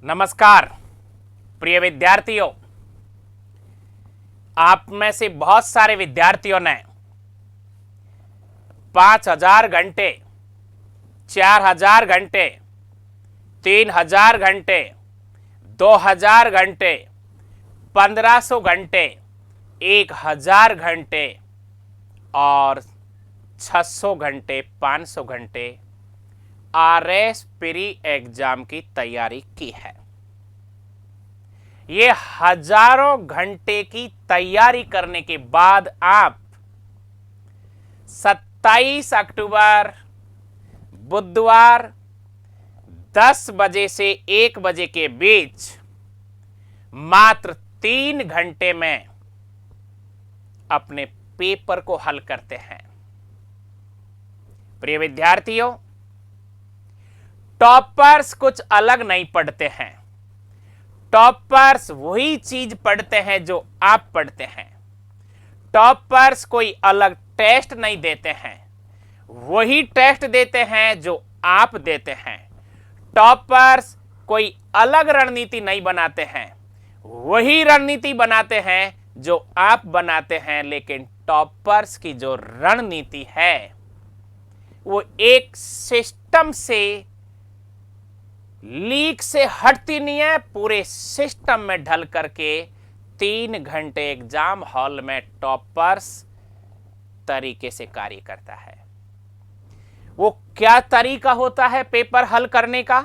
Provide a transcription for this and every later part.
नमस्कार प्रिय विद्यार्थियों। आप में से बहुत सारे विद्यार्थियों ने 5000 घंटे, 4000 घंटे, 3000 घंटे, 2000 घंटे, 1500 घंटे, 1000 घंटे और 600 घंटे, 500 घंटे आरएस प्री एग्जाम की तैयारी की है। ये हजारों घंटे की तैयारी करने के बाद आप 27 अक्टूबर बुधवार 10 बजे से 1 बजे के बीच मात्र 3 घंटे में अपने पेपर को हल करते हैं। प्रिय विद्यार्थियों, टॉपर्स कुछ अलग नहीं पढ़ते हैं। टॉपर्स वही चीज पढ़ते हैं जो आप पढ़ते हैं। टॉपर्स कोई अलग टेस्ट नहीं देते हैं, वही टेस्ट देते हैं जो आप देते हैं। टॉपर्स कोई अलग रणनीति नहीं बनाते हैं, वही रणनीति बनाते हैं जो आप बनाते हैं। लेकिन टॉपर्स की जो रणनीति है वो एक सिस्टम से लीक से हटती नहीं है, पूरे सिस्टम में ढल करके 3 घंटे एग्जाम हॉल में टॉपर्स तरीके से कार्य करता है। वो क्या तरीका होता है पेपर हल करने का?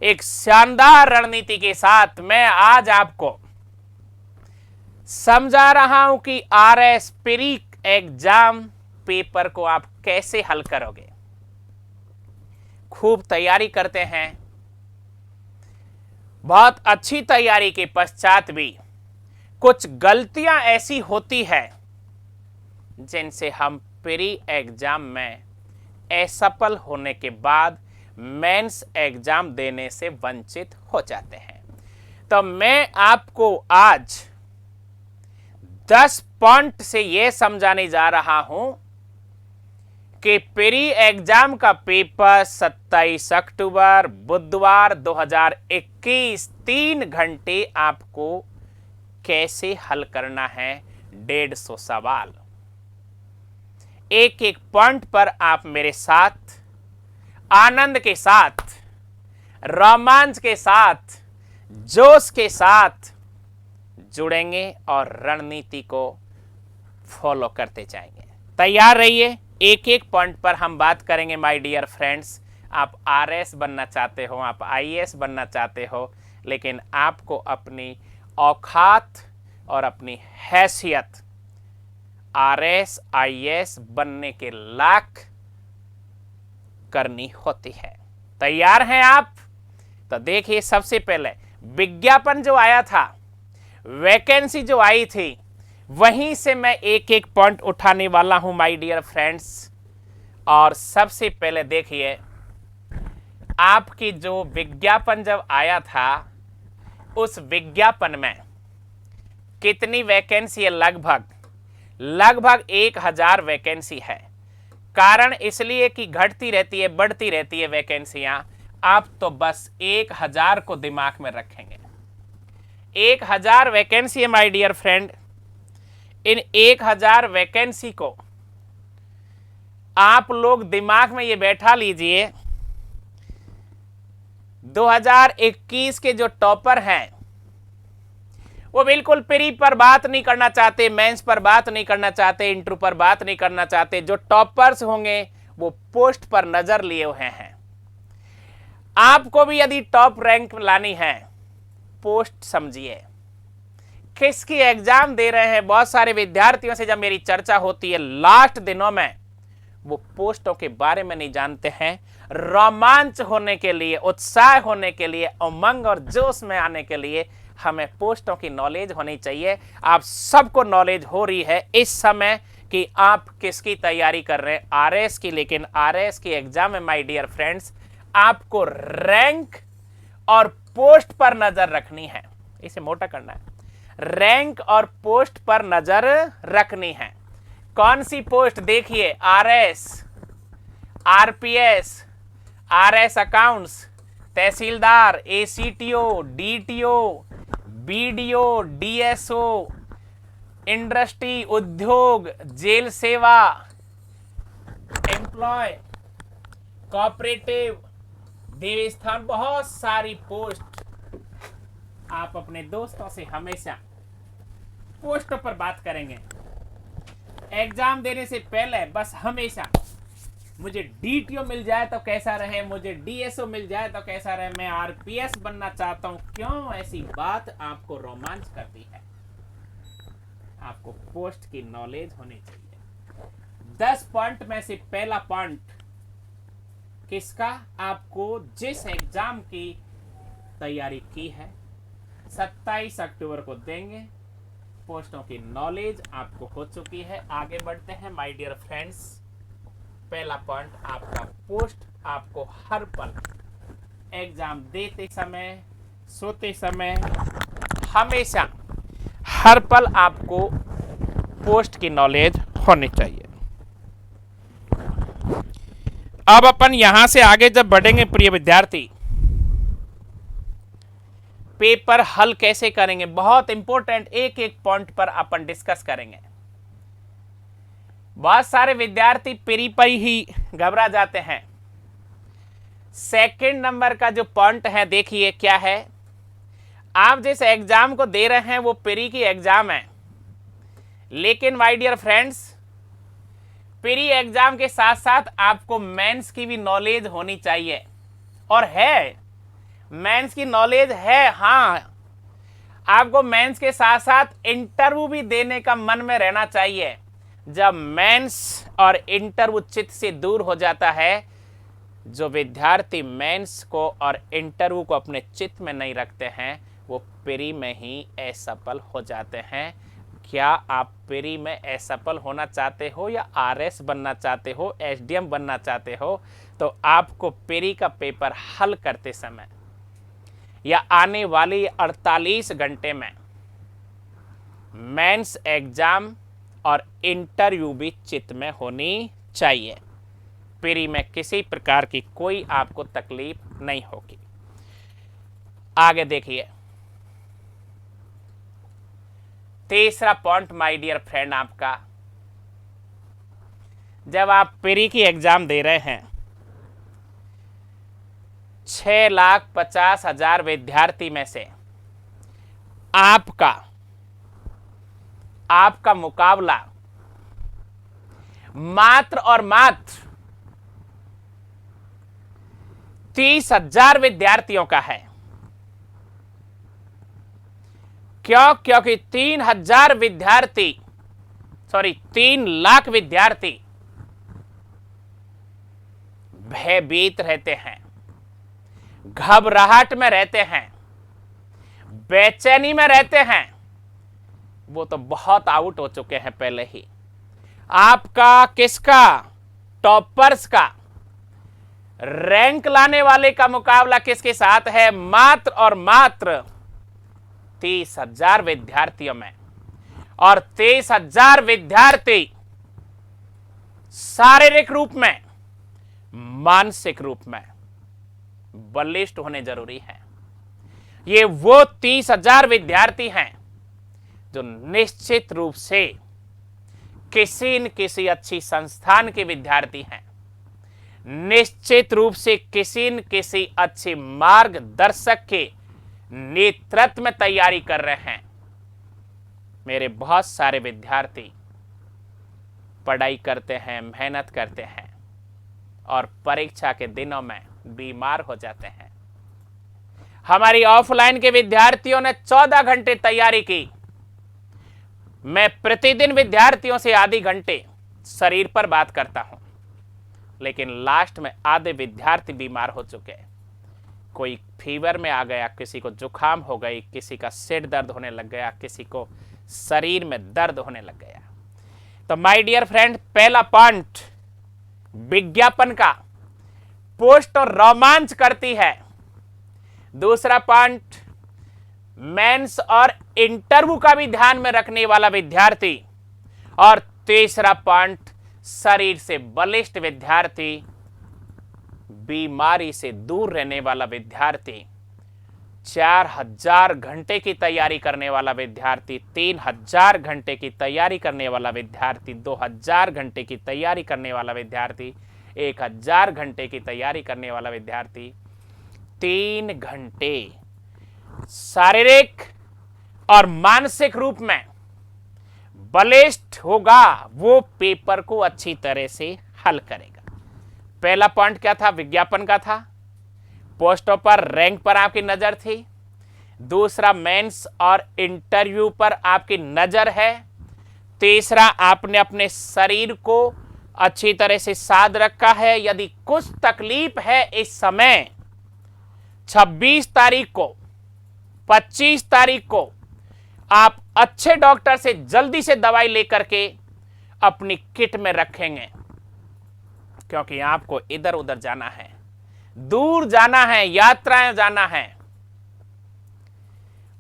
एक शानदार रणनीति के साथ मैं आज आपको समझा रहा हूं कि आरएस प्री एग्जाम पेपर को आप कैसे हल करोगे। खूब तैयारी करते हैं, बहुत अच्छी तैयारी के पश्चात भी कुछ गलतियां ऐसी होती है जिनसे हम प्री एग्जाम में असफल होने के बाद मेंस एग्जाम देने से वंचित हो जाते हैं। तो मैं आपको आज 10 पॉइंट से यह समझाने जा रहा हूं कि प्री एग्जाम का पेपर 27 अक्टूबर बुधवार 2021 3 घंटे आपको कैसे हल करना है। 150 सवाल, एक एक पॉइंट पर आप मेरे साथ आनंद के साथ, रोमांच के साथ, जोश के साथ जुड़ेंगे और रणनीति को फॉलो करते जाएंगे। तैयार रहिए। एक एक पॉइंट पर हम बात करेंगे माय डियर फ्रेंड्स। आप आरएस बनना चाहते हो, आप आईएएस बनना चाहते हो, लेकिन आपको अपनी औकात और अपनी हैसियत आरएस आईएएस बनने के लायक करनी होती है। तैयार हैं आप? तो देखिए, सबसे पहले विज्ञापन जो आया था, वैकेंसी जो आई थी, वहीं से मैं एक एक पॉइंट उठाने वाला हूं माय डियर फ्रेंड्स। और सबसे पहले देखिए, आपकी जो विज्ञापन जब आया था, उस विज्ञापन में कितनी वैकेंसी है? लगभग 1000 वैकेंसी है। कारण इसलिए कि घटती रहती है, बढ़ती रहती है वैकेंसियां। आप तो बस 1000 को दिमाग में रखेंगे। 1000 वैकेंसी है माय डियर फ्रेंड। इन 1000 वैकेंसी को आप लोग दिमाग में ये बैठा लीजिए। 2021 के जो टॉपर हैं वो बिल्कुल प्री पर बात नहीं करना चाहते, मेंस पर बात नहीं करना चाहते, इंटरव्यू पर बात नहीं करना चाहते। जो टॉपर्स होंगे वो पोस्ट पर नजर लिए हुए हैं। आपको भी यदि टॉप रैंक लानी है, पोस्ट समझिए किसकी एग्जाम दे रहे हैं। बहुत सारे विद्यार्थियों से जब मेरी चर्चा होती है लास्ट दिनों में, वो पोस्टों के बारे में नहीं जानते हैं। रोमांच होने के लिए, उत्साह होने के लिए, उमंग और जोश में आने के लिए हमें पोस्टों की नॉलेज होनी चाहिए। आप सबको नॉलेज हो रही है इस समय कि आप किसकी तैयारी कर रहे हैं, आरएस की। लेकिन आरएस की एग्जाम में माय डियर फ्रेंड्स, आपको रैंक और पोस्ट पर नजर रखनी है। इसे मोटा करना है। रैंक और पोस्ट पर नजर रखनी है। कौन सी पोस्ट? देखिए, आरएस, आरपीएस, आरएस अकाउंट्स, तहसीलदार, एसीटीओ, डीटीओ, बीडीओ, डीएसओ, इंडस्ट्री, उद्योग, जेल सेवा, एम्प्लॉय, कोऑपरेटिव, देवस्थान, बहुत सारी पोस्ट। आप अपने दोस्तों से हमेशा पोस्टों पर बात करेंगे। एग्जाम देने से पहले बस हमेशा मुझे डीटीओ मिल जाए तो कैसा रहे, मुझे डीएसओ मिल जाए तो कैसा रहे, मैं आरपीएस बनना चाहता हूं। क्यों ऐसी बात आपको रोमांच करती है? आपको पोस्ट की नॉलेज होनी चाहिए। 10 पॉइंट में से पहला पॉइंट किसका? आपको जिस एग्जाम की तैयारी की है 27 अक्टूबर को देंगे। पोस्टों की नॉलेज आपको हो चुकी है। आगे बढ़ते हैं माय डियर फ्रेंड्स। पहला पॉइंट आपका पोस्ट आपको हर पल एग्जाम देते समय, सोते समय, हमेशा हर पल आपको पोस्ट की नॉलेज होनी चाहिए। अब अपन यहां से आगे जब बढ़ेंगे प्रिय विद्यार्थी, पेपर हल कैसे करेंगे, बहुत इंपॉर्टेंट एक एक पॉइंट पर अपन डिस्कस करेंगे। बहुत सारे विद्यार्थी प्री पर ही घबरा जाते हैं। सेकंड नंबर का जो पॉइंट है देखिए क्या है। आप जिस एग्जाम को दे रहे हैं वो प्री की एग्जाम है, लेकिन my dear friends pre exam के साथ साथ आपको मेंस की भी नॉलेज होनी चाहिए, और है, मेंस की नॉलेज है। हाँ, आपको मेंस के साथ साथ इंटरव्यू भी देने का मन में रहना चाहिए। जब मेंस और इंटरव्यू चित्त से दूर हो जाता है, जो विद्यार्थी मेंस को और इंटरव्यू को अपने चित्त में नहीं रखते हैं वो प्री में ही असफल हो जाते हैं। क्या आप प्री में असफल होना चाहते हो या आरएस बनना चाहते हो, एसडीएम बनना चाहते हो, तो आपको प्री का पेपर हल करते समय या आने वाले 48 घंटे में मेंस एग्जाम और इंटरव्यू भी चित्त में होनी चाहिए। प्री में किसी प्रकार की कोई आपको तकलीफ नहीं होगी। आगे देखिए, तीसरा पॉइंट माय डियर फ्रेंड आपका, जब आप प्री की एग्जाम दे रहे हैं 6,50,000 विद्यार्थी में से आपका मुकाबला मात्र और मात्र 30,000 विद्यार्थियों का है। क्यों? क्योंकि 3 लाख विद्यार्थी भयभीत रहते हैं, घबराहट में रहते हैं, बेचैनी में रहते हैं। वो तो बहुत आउट हो चुके हैं पहले ही। आपका किसका? टॉपर्स का, रैंक लाने वाले का मुकाबला किसके साथ है? मात्र और मात्र 30,000 विद्यार्थियों में। और 30,000 विद्यार्थी शारीरिक रूप में, मानसिक रूप में बलिष्ठ होने जरूरी है। ये वो 30,000 विद्यार्थी हैं जो निश्चित रूप से किसी न किसी अच्छी संस्थान के विद्यार्थी हैं, निश्चित रूप से किसी न किसी अच्छे मार्गदर्शक के नेतृत्व में तैयारी कर रहे हैं। मेरे बहुत सारे विद्यार्थी पढ़ाई करते हैं, मेहनत करते हैं और परीक्षा के दिनों में बीमार हो जाते हैं। हमारी ऑफलाइन के विद्यार्थियों ने 14 घंटे तैयारी की। मैं प्रतिदिन विद्यार्थियों से आधे घंटे शरीर पर बात करता हूं, लेकिन लास्ट में आधे विद्यार्थी बीमार हो चुके। कोई फीवर में आ गया, किसी को जुकाम हो गई, किसी का सिर दर्द होने लग गया, किसी को शरीर में दर्द होने लग गया। तो माय डियर फ्रेंड, पहला पॉइंट विज्ञापन का, पोस्ट और रोमांच करती है। दूसरा पॉइंट मेंस और इंटरव्यू का भी ध्यान में रखने वाला विद्यार्थी। और तीसरा पॉइंट शरीर से बलिष्ठ विद्यार्थी बीमारी से दूर रहने वाला विद्यार्थी, 4000 घंटे की तैयारी करने वाला विद्यार्थी, 3000 घंटे की तैयारी करने वाला विद्यार्थी, 2000 घंटे की तैयारी करने वाला विद्यार्थी, 1000 घंटे की तैयारी करने वाला विद्यार्थी, 3 घंटे शारीरिक और मानसिक रूप में बलिष्ठ होगा, वो पेपर को अच्छी तरह से हल करेगा। पहला पॉइंट क्या था? विज्ञापन का था। पोस्टों पर, रैंक पर आपकी नजर थी। दूसरा, मेंस और इंटरव्यू पर आपकी नजर है। तीसरा, आपने अपने शरीर को अच्छी तरह से साध रखा है। यदि कुछ तकलीफ है इस समय, 26 तारीख को, 25 तारीख को आप अच्छे डॉक्टर से जल्दी से दवाई लेकर के अपनी किट में रखेंगे, क्योंकि आपको इधर उधर जाना है, दूर जाना है, यात्राएं जाना है।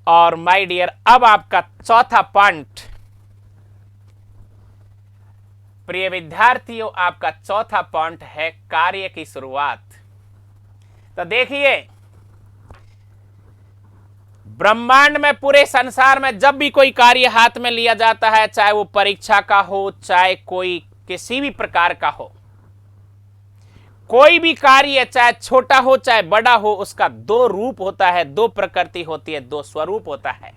और माय डियर, अब आपका चौथा पॉइंट, प्रिय विद्यार्थियों, आपका चौथा पॉइंट है कार्य की शुरुआत। तो देखिए, ब्रह्मांड में, पूरे संसार में जब भी कोई कार्य हाथ में लिया जाता है, चाहे वो परीक्षा का हो, चाहे कोई किसी भी प्रकार का हो, कोई भी कार्य चाहे छोटा हो चाहे बड़ा हो, उसका 2 रूप होता है, 2 प्रकृति होती है, 2 स्वरूप होता है।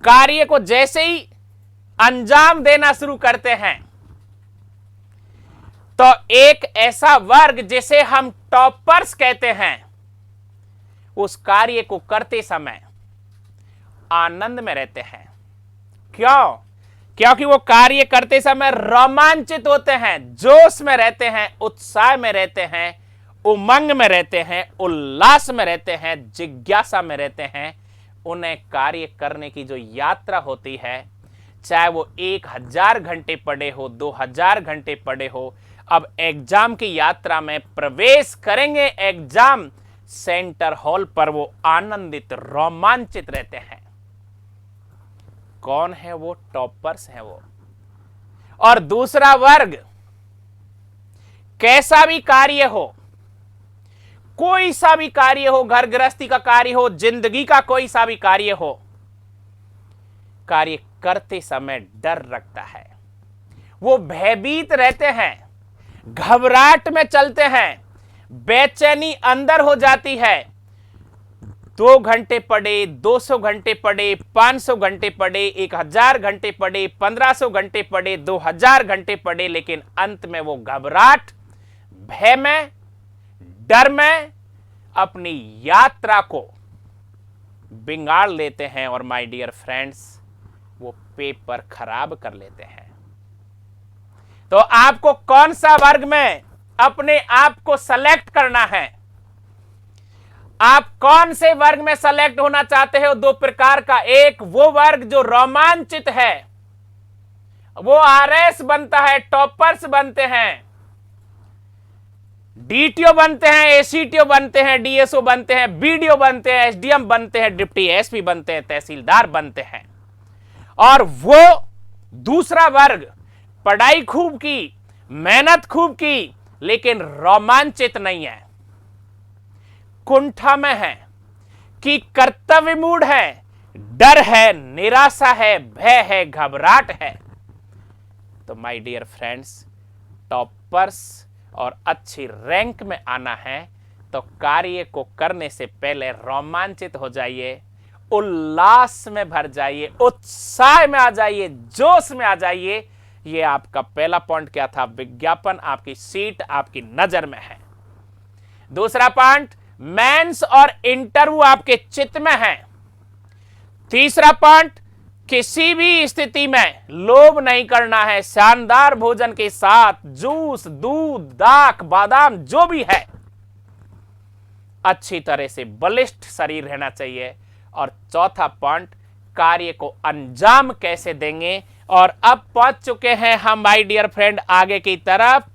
कार्य को जैसे ही अंजाम देना शुरू करते हैं, तो एक ऐसा वर्ग जिसे हम टॉपर्स कहते हैं, उस कार्य को करते समय आनंद में रहते हैं। क्यों? क्योंकि वो कार्य करते समय रोमांचित होते हैं, जोश में रहते हैं, उत्साह में रहते हैं, उमंग में रहते हैं, उल्लास में रहते हैं, जिज्ञासा में रहते हैं। उन्हें कार्य करने की जो यात्रा होती है, चाहे वो 1000 घंटे पड़े हो, 2000 घंटे पड़े हो, अब एग्जाम की यात्रा में प्रवेश करेंगे, एग्जाम सेंटर हॉल पर वो आनंदित, रोमांचित रहते हैं। कौन है वो? टॉपर्स हैं वो। और दूसरा वर्ग, कैसा भी कार्य हो, कोई सा भी कार्य हो, घर गृहस्थी का कार्य हो, जिंदगी का कोई सा भी कार्य हो, कार्य करते समय डर रखता है, वो भयभीत रहते हैं, घबराहट में चलते हैं, बेचैनी अंदर हो जाती है। 2 घंटे पढ़े, 200 घंटे पढ़े, 500 घंटे पढ़े, 1000 घंटे पढ़े, 1500 घंटे पढ़े, 2000 घंटे पढ़े, लेकिन अंत में वो घबराहट, भय में, डर में अपनी यात्रा को बिगाड़ लेते हैं और माय डियर फ्रेंड्स, वो पेपर खराब कर लेते हैं। तो आपको कौन सा वर्ग में अपने आप को सेलेक्ट करना है? आप कौन से वर्ग में सेलेक्ट होना चाहते हो? 2 प्रकार का। एक वो वर्ग जो रोमांचित है, वो आरएस बनता है, टॉपर्स बनते हैं, डीटीओ बनते हैं, एसीटीओ बनते हैं, डीएसओ बनते हैं, बीडीओ बनते हैं, एसडीएम बनते हैं, डिप्टी एसपी बनते हैं, तहसीलदार बनते हैं। और वो दूसरा वर्ग, पढ़ाई खूब की, मेहनत खूब की, लेकिन रोमांचित नहीं है, कुंठा में है, कि कर्तव्य मूड है, डर है, निराशा है, भय है, घबराहट है। तो माय डियर फ्रेंड्स, टॉपर्स और अच्छी रैंक में आना है तो कार्य को करने से पहले रोमांचित हो जाइए, उल्लास में भर जाइए, उत्साह में आ जाइए, जोश में आ जाइए। ये आपका पहला पॉइंट क्या था? विज्ञापन आपकी सीट आपकी नजर में है। दूसरा पॉइंट, मेंस और इंटरव्यू आपके चित्त में है। तीसरा पॉइंट, किसी भी स्थिति में लोभ नहीं करना है, शानदार भोजन के साथ जूस, दूध, दाख, बादाम जो भी है, अच्छी तरह से बलिष्ठ शरीर रहना चाहिए। और चौथा पॉइंट, कार्य को अंजाम कैसे देंगे। और अब पहुंच चुके हैं हम माय डियर फ्रेंड आगे की तरफ।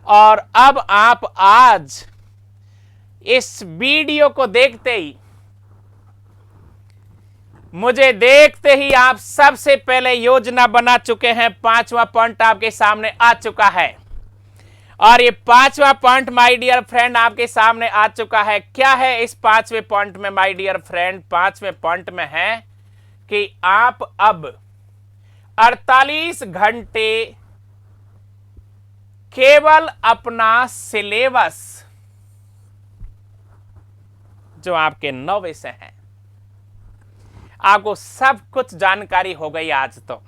और अब आप आज इस वीडियो को देखते ही, मुझे देखते ही आप सबसे पहले योजना बना चुके हैं। 5वां पॉइंट आपके सामने आ चुका है। और ये पांचवा पॉइंट माय डियर फ्रेंड आपके सामने आ चुका है। क्या है इस पांचवें पॉइंट में माय डियर फ्रेंड? पांचवें पॉइंट में है कि आप अब 48 घंटे केवल अपना सिलेबस जो आपके 9 विषय हैं, आपको सब कुछ जानकारी हो गई आज। तो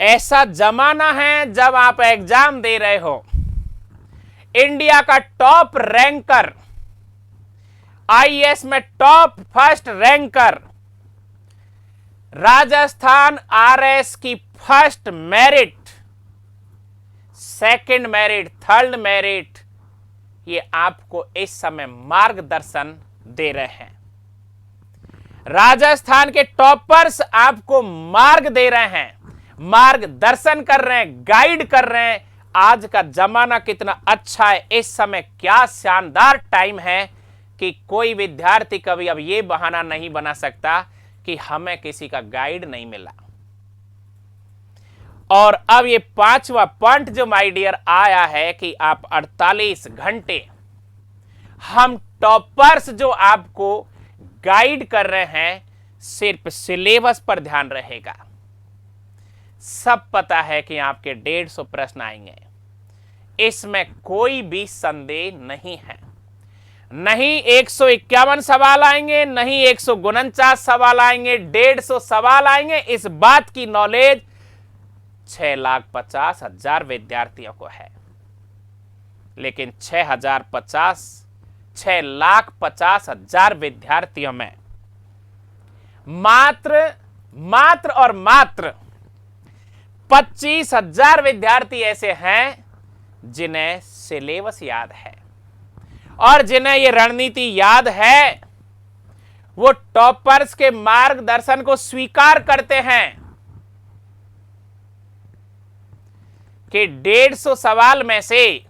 ऐसा जमाना है जब आप एग्जाम दे रहे हो, इंडिया का टॉप रैंकर, आईएएस में top first ranker, Rajasthan RS की first merit, second merit, third merit, ये आपको इस समय मार्गदर्शन दे रहे हैं। राजस्थान के टॉपर्स आपको मार्ग दे रहे हैं, मार्गदर्शन कर रहे हैं, गाइड कर रहे हैं। आज का जमाना कितना अच्छा है, इस समय क्या शानदार टाइम है कि कोई विद्यार्थी कभी अब ये बहाना नहीं बना सकता कि हमें किसी का गाइड नहीं मिला। और अब ये पांचवा पॉइंट जो माय डियर आया है कि आप 48 घंटे, हम टॉपर्स जो आपको गाइड कर रहे हैं, सिर्फ सिलेबस पर ध्यान रहेगा। सब पता है कि आपके 150 प्रश्न आएंगे, इसमें कोई भी संदेह नहीं है। नहीं 151 सवाल आएंगे, नहीं 149 सवाल आएंगे, 150 सवाल आएंगे। इस बात की नॉलेज 6,50,000 विद्यार्थियों को है। लेकिन 6,50,000 विद्यार्थियों में मात्र और मात्र 25,000 विद्यार्थी ऐसे हैं जिन्हें सिलेबस याद है, और जिन्हें ये रणनीति याद है वो टॉपर्स के मार्गदर्शन को स्वीकार करते हैं कि 150 सवाल में से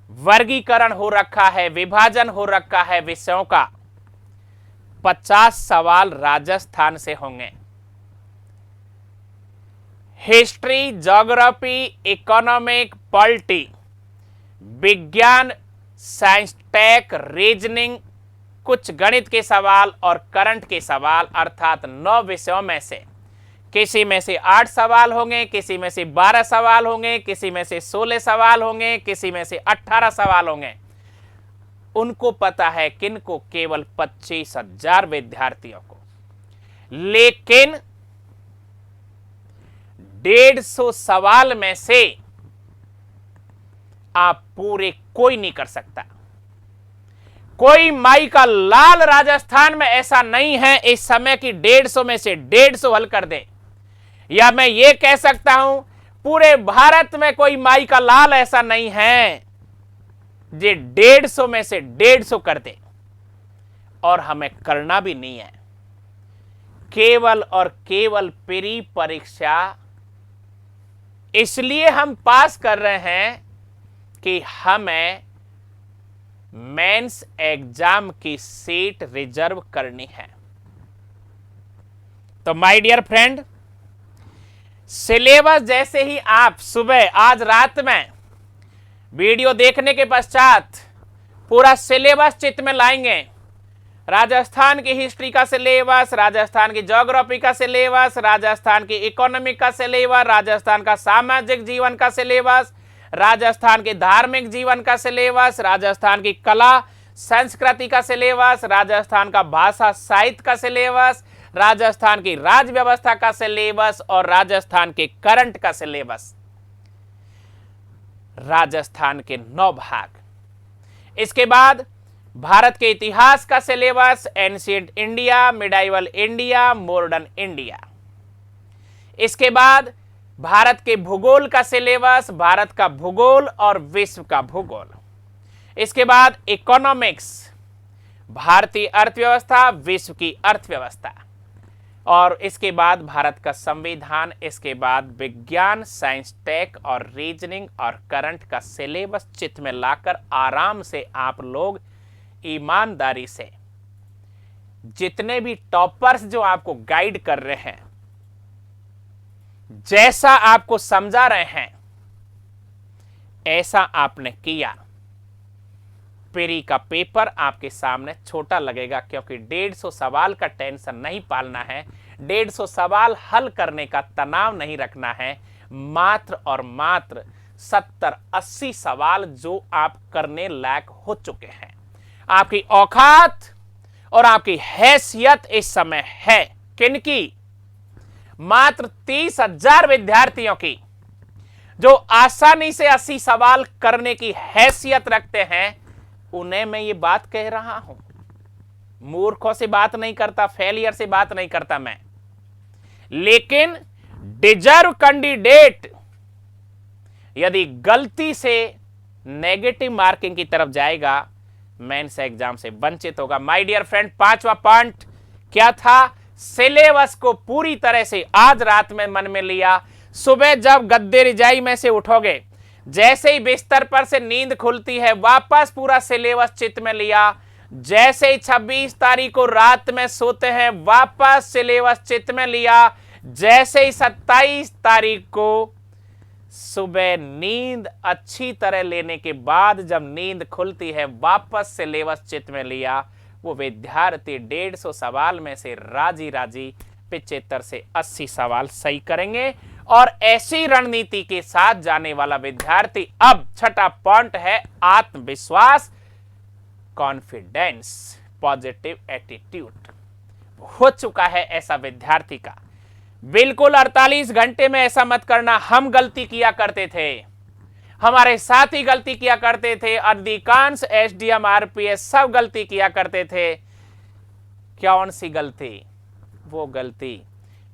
वर्गीकरण हो रखा है, विभाजन हो रखा है विषयों का। 50 सवाल राजस्थान से होंगे। हिस्ट्री, ज्योग्राफी, इकोनॉमिक, पॉलिटी, विज्ञान, साइंस, टेक, रीजनिंग, कुछ गणित के सवाल और करंट के सवाल, अर्थात 9 विषयों में से किसी में से 8 सवाल होंगे, किसी में से 12 सवाल होंगे, किसी में से 16 सवाल होंगे, किसी में से 18 सवाल होंगे। उनको पता है किनको? केवल 25,000 विद्यार्थियों को। लेकिन 150 सवाल में से आप पूरे कोई नहीं कर सकता। कोई माई का लाल राजस्थान में ऐसा नहीं है इस समय की 150 में से 150 हल कर दे। या मैं ये कह सकता हूं पूरे भारत में कोई माई का लाल ऐसा नहीं है जो 150 में से 150 कर दे। और हमें करना भी नहीं है। केवल और केवल प्री परीक्षा इसलिए हम पास कर रहे हैं कि हमें मेंस एग्जाम की सीट रिजर्व करनी है। तो माय डियर फ्रेंड, सिलेबस जैसे ही आप सुबह आज रात में वीडियो देखने के पश्चात पूरा सिलेबस चित्त में लाएंगे, राजस्थान की हिस्ट्री का सिलेबस, राजस्थान की ज्योग्राफी का सिलेबस, राजस्थान की इकोनॉमिक का सिलेबस, राजस्थान का सामाजिक जीवन का सिलेबस, राजस्थान के धार्मिक जीवन का सिलेबस, राजस्थान की कला संस्कृति का सिलेबस, राजस्थान का भाषा साहित्य का सिलेबस, राजस्थान की राज व्यवस्था का सिलेबस और राजस्थान के करंट का सिलेबस, राजस्थान के 9 भाग। इसके बाद भारत के इतिहास का syllabus, ancient India, medieval India, modern India. इसके बाद भारत के भूगोल का सिलेबस, भारत का भूगोल और विश्व का भूगोल। इसके बाद इकोनॉमिक्स, भारतीय अर्थव्यवस्था, विश्व की अर्थव्यवस्था। और इसके बाद भारत का संविधान। इसके बाद विज्ञान, साइंस, टेक और रीजनिंग और करंट का सिलेबस चित्त में लाकर आराम से आप लोग ईमानदारी से, जितने भी टॉपर्स जो आपको गाइड कर रहे हैं, जैसा आपको समझा रहे हैं, ऐसा आपने किया, पेरी का पेपर आपके सामने छोटा लगेगा, क्योंकि 150 सवाल का टेंशन नहीं पालना है, 150 सवाल हल करने का तनाव नहीं रखना है, मात्र और मात्र 70-80 सवाल जो आप करने लायक हो चुके हैं। आपकी औकात और आपकी हैसियत इस समय है किनकी? मात्र 30,000 विद्यार्थियों की, जो आसानी से 80 सवाल करने की हैसियत रखते हैं। उन्हें मैं ये बात कह रहा हूं, मूर्खों से बात नहीं करता, फेलियर से बात नहीं करता मैं, लेकिन डिजर्व कैंडिडेट यदि गलती से नेगेटिव मार्किंग की तरफ जाएगा, मेंस एग्जाम से वंचित होगा। माय डियर फ्रेंड, 5वां पॉइंट क्या था? सिलेबस को पूरी तरह से आज रात में मन में लिया। सुबह जब गद्दे रिजाई में से उठोगे, जैसे ही बिस्तर पर से नींद खुलती है, वापस पूरा सिलेबस चित्त में लिया। जैसे ही 26 तारीख को रात में सोते हैं, वापस सिलेबस चित्त में लिया। जैसे ही 27 तारीख को सुबह नींद अच्छी तरह लेने के बाद जब नींद खुलती है, वापस सिलेबस चित्त में लिया। वो विद्यार्थी 150 सवाल में से राजी राजी 75 से 80 सवाल सही करेंगे, और ऐसी रणनीति के साथ जाने वाला विद्यार्थी। अब छठा पॉइंट है आत्मविश्वास, कॉन्फिडेंस, पॉजिटिव एटीट्यूड। हो चुका है ऐसा विद्यार्थी का। बिल्कुल 48 घंटे में ऐसा मत करना। हम गलती किया करते थे, हमारे साथी गलती किया करते थे, अधिकांश एसडीएम आरपीएस सब गलती किया करते थे। कौन सी गलती? वो गलती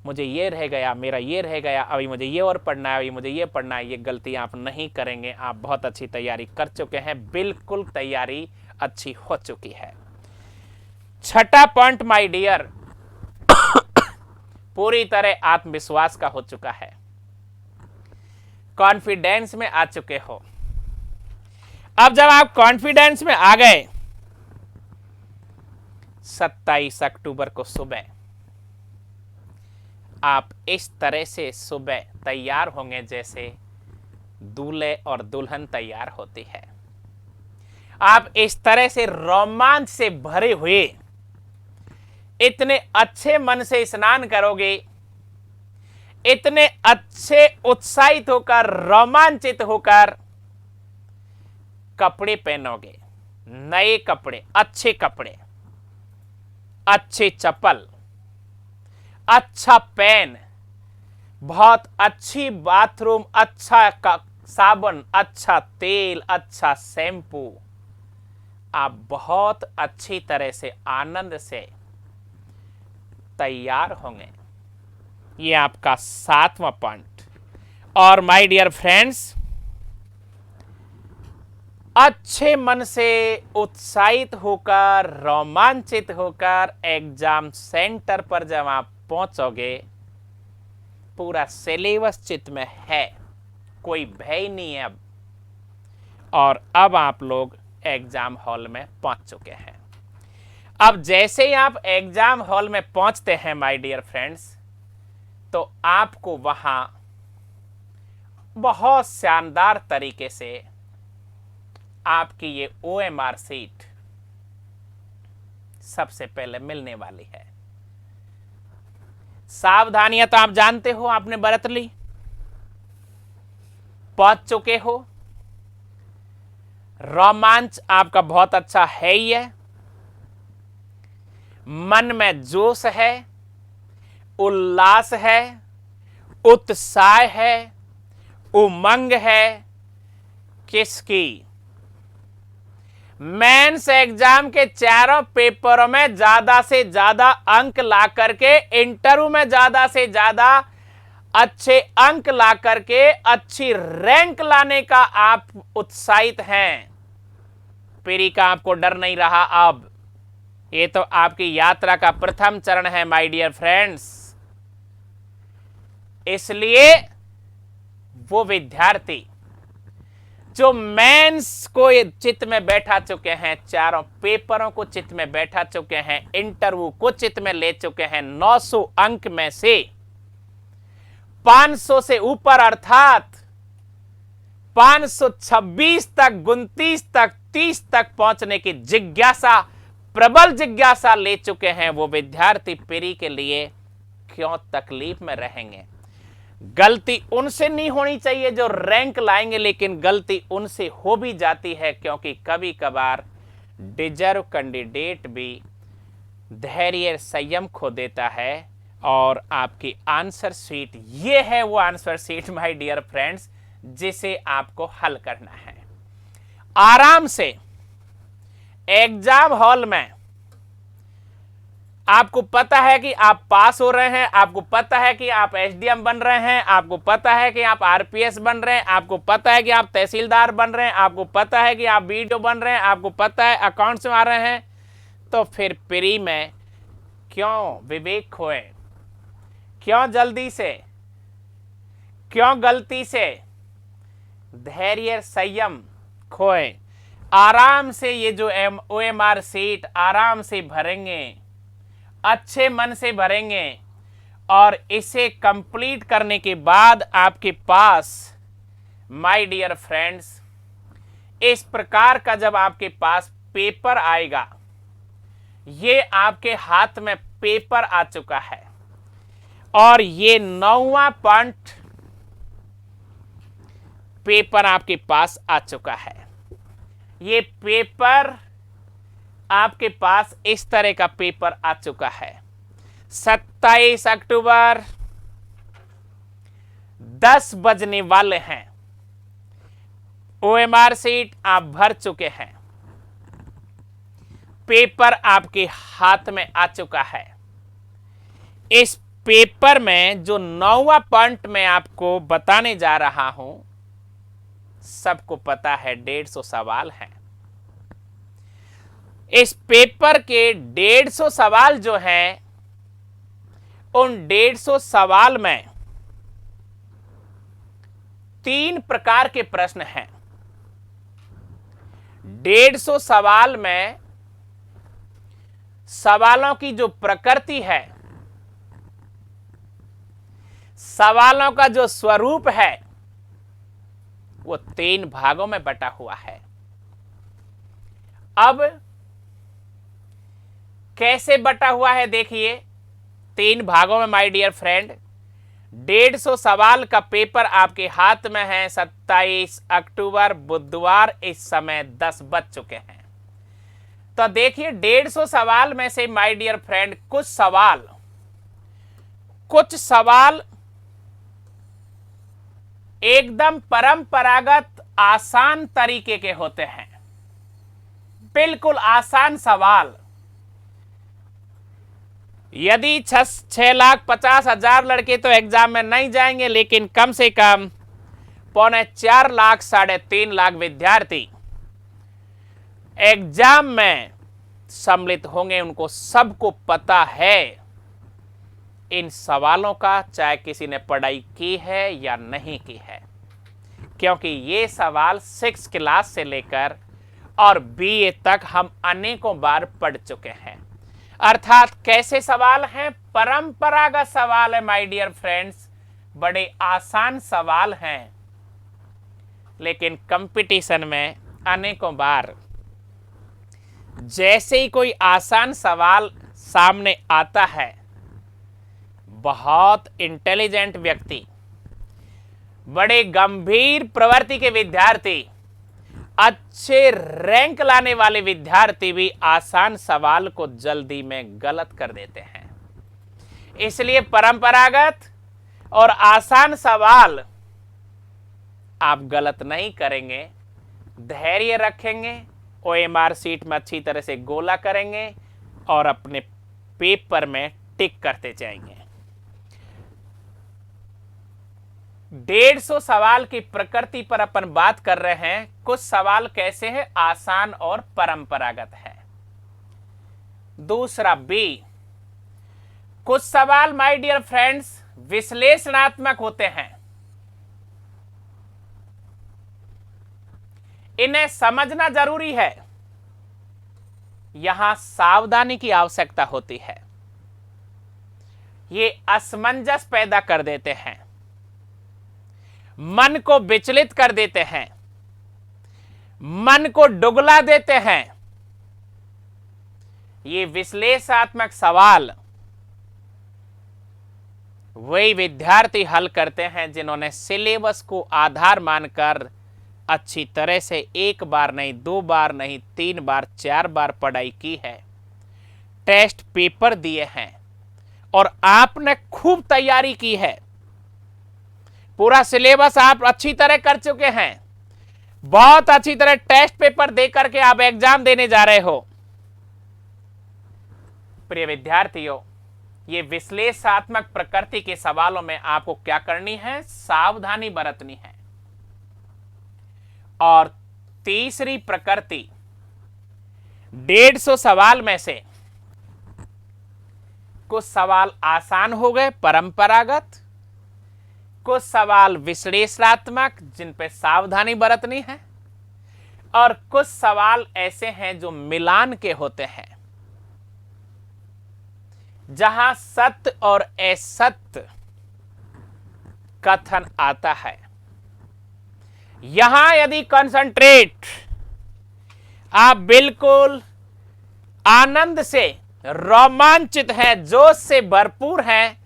मुझे ये रह गया, मेरा ये रह गया, अभी मुझे ये और पढ़ना है, अभी मुझे ये पढ़ना है। ये गलती आप नहीं करेंगे। आप बहुत अच्छी तैयारी कर चुके हैं, बिल्कुल तैयारी अच्छी हो चुकी है। छठा पॉइंट माय डियर, पूरी तरह आत्मविश्वास का हो चुका है, कॉन्फिडेंस में आ चुके हो। अब जब आप कॉन्फिडेंस में आ गए, 27 अक्टूबर को सुबह आप इस तरह से सुबह तैयार होंगे जैसे दूल्हे और दुल्हन तैयार होती है। आप इस तरह से रोमांच से भरे हुए इतने अच्छे मन से स्नान करोगे, इतने अच्छे उत्साहित होकर, रोमांचित होकर कपड़े पहनोगे, नए कपड़े, अच्छे कपड़े, अच्छे चप्पल, अच्छा पेन, बहुत अच्छी बाथरूम, अच्छा साबुन, अच्छा तेल, अच्छा शैम्पू। आप बहुत अच्छी तरह से आनंद से तैयार होंगे। ये आपका 7वां पॉइंट। और माय डियर फ्रेंड्स, अच्छे मन से उत्साहित होकर, रोमांचित होकर एग्जाम सेंटर पर जब आप पहुंचोगे, पूरा सिलेबस चित्त में है, कोई भय नहीं है अब। और अब आप लोग एग्जाम हॉल में पहुंच चुके हैं। अब जैसे ही आप एग्जाम हॉल में पहुंचते हैं माय डियर फ्रेंड्स, तो आपको वहां बहुत शानदार तरीके से आपकी ये OMR सीट सबसे पहले मिलने वाली है। सावधानियां तो आप जानते हो, आपने बरत ली, पहुंच चुके हो। रोमांच आपका बहुत अच्छा है ही है, मन में जोश है, उल्लास है, उत्साह है, उमंग है। किसकी? मेंस एग्जाम के चारों पेपरों में ज्यादा से ज्यादा अंक ला करके, इंटरव्यू में ज्यादा से ज्यादा अच्छे अंक ला करके अच्छी रैंक लाने का आप उत्साहित हैं। पीरी का आपको डर नहीं रहा। अब ये तो आपकी यात्रा का प्रथम चरण है माय डियर फ्रेंड्स। इसलिए वो विद्यार्थी जो मेंस को चित्त में बैठा चुके हैं, चारों पेपरों को चित्त में बैठा चुके हैं, इंटरव्यू को चित्त में ले चुके हैं, 900 अंक में से 500 से ऊपर अर्थात 526 तक, 29 तक, 30 तक पहुंचने की जिज्ञासा, प्रबल जिज्ञासा ले चुके हैं, वो विद्यार्थी पेरी के लिए क्यों तकलीफ में रहेंगे? गलती उनसे नहीं होनी चाहिए जो रैंक लाएंगे, लेकिन गलती उनसे हो भी जाती है, क्योंकि कभी कभार डिजर्व कैंडिडेट भी धैर्य संयम खो देता है। और आपकी आंसर शीट, ये है वो answer sheet my dear friends, जिसे आपको हल करना है। आराम से एग्जाम हॉल में आपको पता है कि आप पास हो रहे हैं, आपको पता है कि आप एसडीएम बन रहे हैं, आपको पता है कि आप आरपीएस बन रहे हैं, आपको पता है कि आप तहसीलदार बन रहे हैं, आपको पता है कि आप बीडीओ बन रहे हैं, आपको पता है अकाउंट्स में आ रहे हैं, तो फिर प्री में क्यों विवेक खोए? क्यों जल्दी से, क्यों गलती से धैर्य संयम खोए? आराम से ये जो ओएमआर सीट आराम से भरेंगे, अच्छे मन से भरेंगे, और इसे कंप्लीट करने के बाद आपके पास माय डियर फ्रेंड्स इस प्रकार का जब आपके पास पेपर आएगा, ये आपके हाथ में पेपर आ चुका है, और ये 9वां पॉइंट पेपर आपके पास आ चुका है। ये पेपर आपके पास इस तरह का पेपर आ चुका है। 27 अक्टूबर 10 बजने वाले हैं। ओएमआर सीट आप भर चुके हैं, पेपर आपके हाथ में आ चुका है। इस पेपर में जो 9वां पॉइंट मैं आपको बताने जा रहा हूं, सबको पता है 150 सवाल हैं। इस पेपर के 150 सवाल जो हैं, उन 150 सवाल में 3 प्रकार के प्रश्न हैं। 150 सवाल में सवालों की जो प्रकृति है, सवालों का जो स्वरूप है, वो 3 भागों में बटा हुआ है। अब कैसे बटा हुआ है देखिए, 3 भागों में माय डियर फ्रेंड। 150 सवाल का पेपर आपके हाथ में है। 27 अक्टूबर बुधवार, इस समय 10 बज चुके हैं। तो देखिए 150 सवाल में से माय डियर फ्रेंड कुछ सवाल एकदम परंपरागत आसान तरीके के होते हैं, बिल्कुल आसान सवाल। यदि 6,50,000 लड़के तो एग्जाम में नहीं जाएंगे, लेकिन कम से कम 3.25 लाख 3.5 लाख विद्यार्थी एग्जाम में सम्मिलित होंगे। उनको सबको पता है इन सवालों का, चाहे किसी ने पढ़ाई की है या नहीं की है, क्योंकि ये सवाल 6 क्लास से लेकर और बीए तक हम अनेकों बार पढ़ चुके हैं। अर्थात कैसे सवाल हैं? परंपरागत सवाल है माय डियर फ्रेंड्स, बड़े आसान सवाल हैं, लेकिन कंपटीशन में अनेकों बार जैसे ही कोई आसान सवाल सामने आता है, बहुत इंटेलिजेंट व्यक्ति, बड़े गंभीर प्रवृत्ति के विद्यार्थी, अच्छे रैंक लाने वाले विद्यार्थी भी आसान सवाल को जल्दी में गलत कर देते हैं। इसलिए परंपरागत और आसान सवाल आप गलत नहीं करेंगे, धैर्य रखेंगे, ओएमआर सीट में अच्छी तरह से गोला करेंगे और अपने पेपर में टिक करते जाएंगे। 150 सवाल की प्रकृति पर अपन बात कर रहे हैं। कुछ सवाल कैसे हैं? आसान और परंपरागत है। दूसरा बी, कुछ सवाल माय डियर फ्रेंड्स विश्लेषणात्मक होते हैं। इन्हें समझना जरूरी है, यहां सावधानी की आवश्यकता होती है। ये असमंजस पैदा कर देते हैं। मन को विचलित कर देते हैं, मन को डुगला देते हैं। ये विश्लेषणात्मक सवाल वही विद्यार्थी हल करते हैं जिन्होंने सिलेबस को आधार मानकर अच्छी तरह से एक बार नहीं, दो बार नहीं, 3 बार 4 बार पढ़ाई की है, टेस्ट पेपर दिए हैं और आपने खूब तैयारी की है। पूरा सिलेबस आप अच्छी तरह कर चुके हैं, बहुत अच्छी तरह टेस्ट पेपर दे करके आप एग्जाम देने जा रहे हो। प्रिय विद्यार्थियों, ये विश्लेषणात्मक प्रकृति के सवालों में आपको क्या करनी है? सावधानी बरतनी है। और तीसरी प्रकृति, 150 सवाल में से कुछ सवाल आसान हो गए, परंपरागत, कुछ सवाल विश्लेषणात्मक जिन पे सावधानी बरतनी है, और कुछ सवाल ऐसे हैं जो मिलान के होते हैं, जहां सत्य और असत्य कथन आता है। यहां यदि कंसंट्रेट आप बिल्कुल आनंद से, रोमांचित हैं, जोश से भरपूर हैं,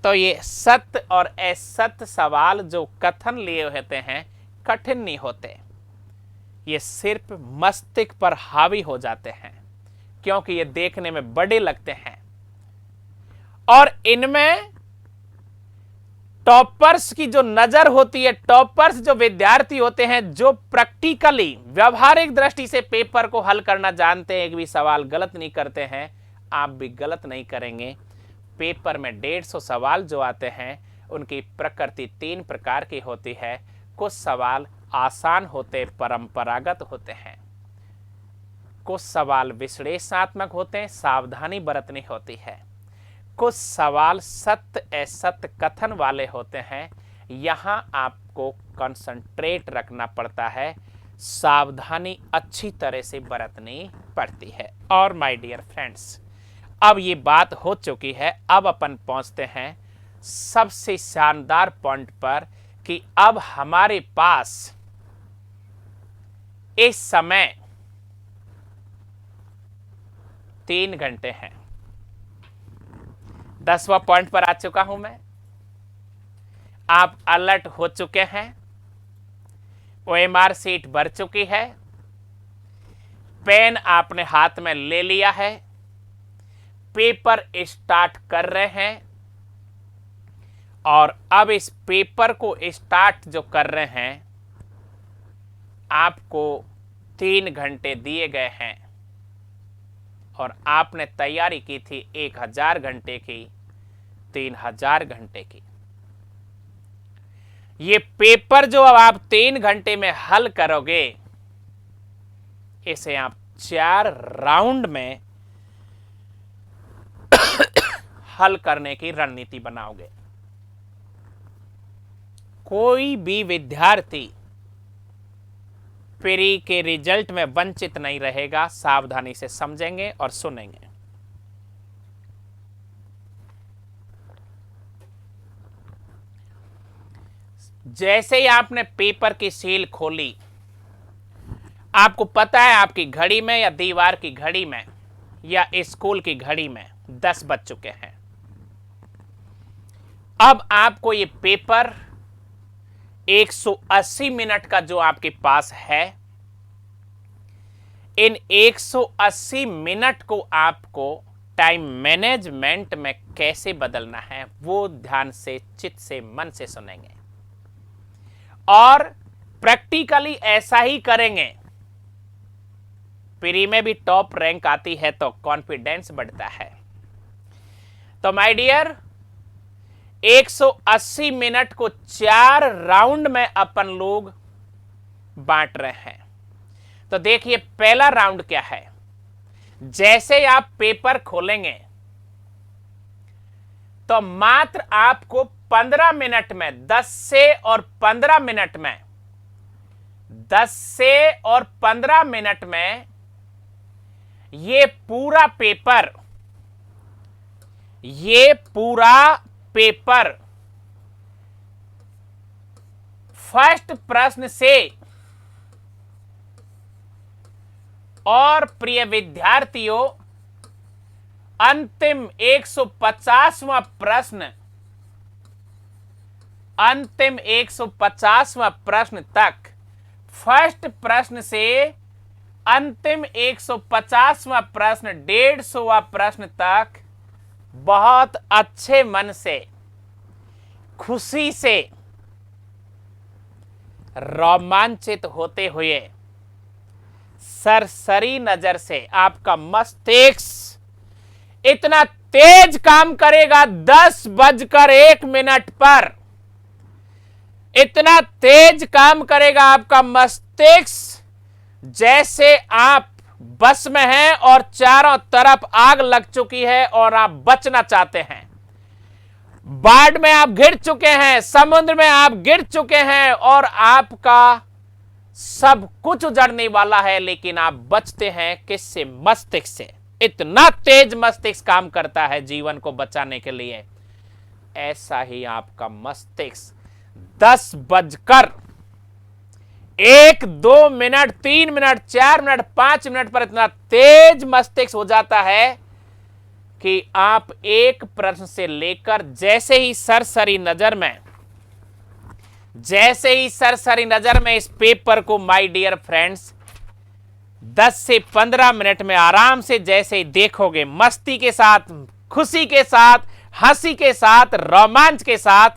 तो ये सत्य और असत्य सवाल जो कथन लिए होते हैं कठिन नहीं होते, ये सिर्फ मस्तिष्क पर हावी हो जाते हैं, क्योंकि ये देखने में बड़े लगते हैं। और इनमें टॉपर्स की जो नजर होती है, टॉपर्स जो विद्यार्थी होते हैं, जो प्रैक्टिकली व्यवहारिक दृष्टि से पेपर को हल करना जानते हैं, एक भी सवाल गलत नहीं करते हैं, आप भी गलत नहीं करेंगे। पेपर में 150 सवाल जो आते हैं उनकी प्रकृति 3 प्रकार की होती है। कुछ सवाल आसान होते, परंपरागत होते हैं, कुछ सवाल विश्लेषणात्मक होते हैं, सावधानी बरतनी होती है, कुछ सवाल सत्य असत्य कथन वाले होते हैं, यहां आपको कंसंट्रेट रखना पड़ता है, सावधानी अच्छी तरह से बरतनी पड़ती है। और माय डियर फ्रेंड्स, अब ये बात हो चुकी है, अब अपन पहुंचते हैं सबसे शानदार पॉइंट पर कि अब हमारे पास इस समय 3 घंटे हैं। 10वां पॉइंट पर आ चुका हूं मैं। आप अलर्ट हो चुके हैं, OMR सीट भर चुकी है, पेन आपने हाथ में ले लिया है, पेपर स्टार्ट कर रहे हैं। और अब इस पेपर को स्टार्ट जो कर रहे हैं, आपको 3 घंटे दिए गए हैं और आपने तैयारी की थी 1000 घंटे की, 3000 घंटे की। ये पेपर जो अब आप 3 घंटे में हल करोगे, इसे आप 4 राउंड में हल करने की रणनीति बनाओगे। कोई भी विद्यार्थी प्री के रिजल्ट में वंचित नहीं रहेगा। सावधानी से समझेंगे और सुनेंगे। जैसे ही आपने पेपर की सील खोली, आपको पता है आपकी घड़ी में या दीवार की घड़ी में या स्कूल की घड़ी में 10 बज चुके हैं। अब आपको ये पेपर 180 मिनट का जो आपके पास है, इन 180 मिनट को आपको टाइम मैनेजमेंट में कैसे बदलना है, वो ध्यान से, चित्त से, मन से सुनेंगे और प्रैक्टिकली ऐसा ही करेंगे। प्री में भी टॉप रैंक आती है तो कॉन्फिडेंस बढ़ता है। तो माय डियर, 180 मिनट को 4 राउंड में अपन लोग बांट रहे हैं। तो देखिए पहला राउंड क्या है। जैसे आप पेपर खोलेंगे तो मात्र आपको 15 मिनट में, 10 से और 15 मिनट में, 10 से और 15 मिनट में ये पूरा पेपर फर्स्ट प्रश्न से और प्रिय विद्यार्थियों अंतिम 150वां प्रश्न, अंतिम 150वां प्रश्न तक, फर्स्ट प्रश्न से अंतिम 150वां प्रश्न 150वां प्रश्न तक बहुत अच्छे मन से, खुशी से, रोमांचित होते हुए, सरसरी नजर से आपका मस्तिष्क इतना तेज काम करेगा 10:01 पर, इतना तेज काम करेगा आपका मस्तिष्क जैसे आप बस में हैं और चारों तरफ आग लग चुकी है और आप बचना चाहते हैं। बाढ़ में आप गिर चुके हैं, समुद्र में आप गिर चुके हैं और आपका सब कुछ उजड़ने वाला है, लेकिन आप बचते हैं किससे? मस्तिष्क से। इतना तेज मस्तिष्क काम करता है जीवन को बचाने के लिए। ऐसा ही आपका मस्तिष्क 10:01, 2 मिनट, 3 मिनट, 4 मिनट, 5 मिनट पर इतना तेज मस्तिष्क हो जाता है कि आप एक प्रश्न से लेकर जैसे ही सरसरी नजर में इस पेपर को माय डियर फ्रेंड्स 10 से 15 मिनट में आराम से जैसे ही देखोगे, मस्ती के साथ, खुशी के साथ, हंसी के साथ, रोमांच के साथ,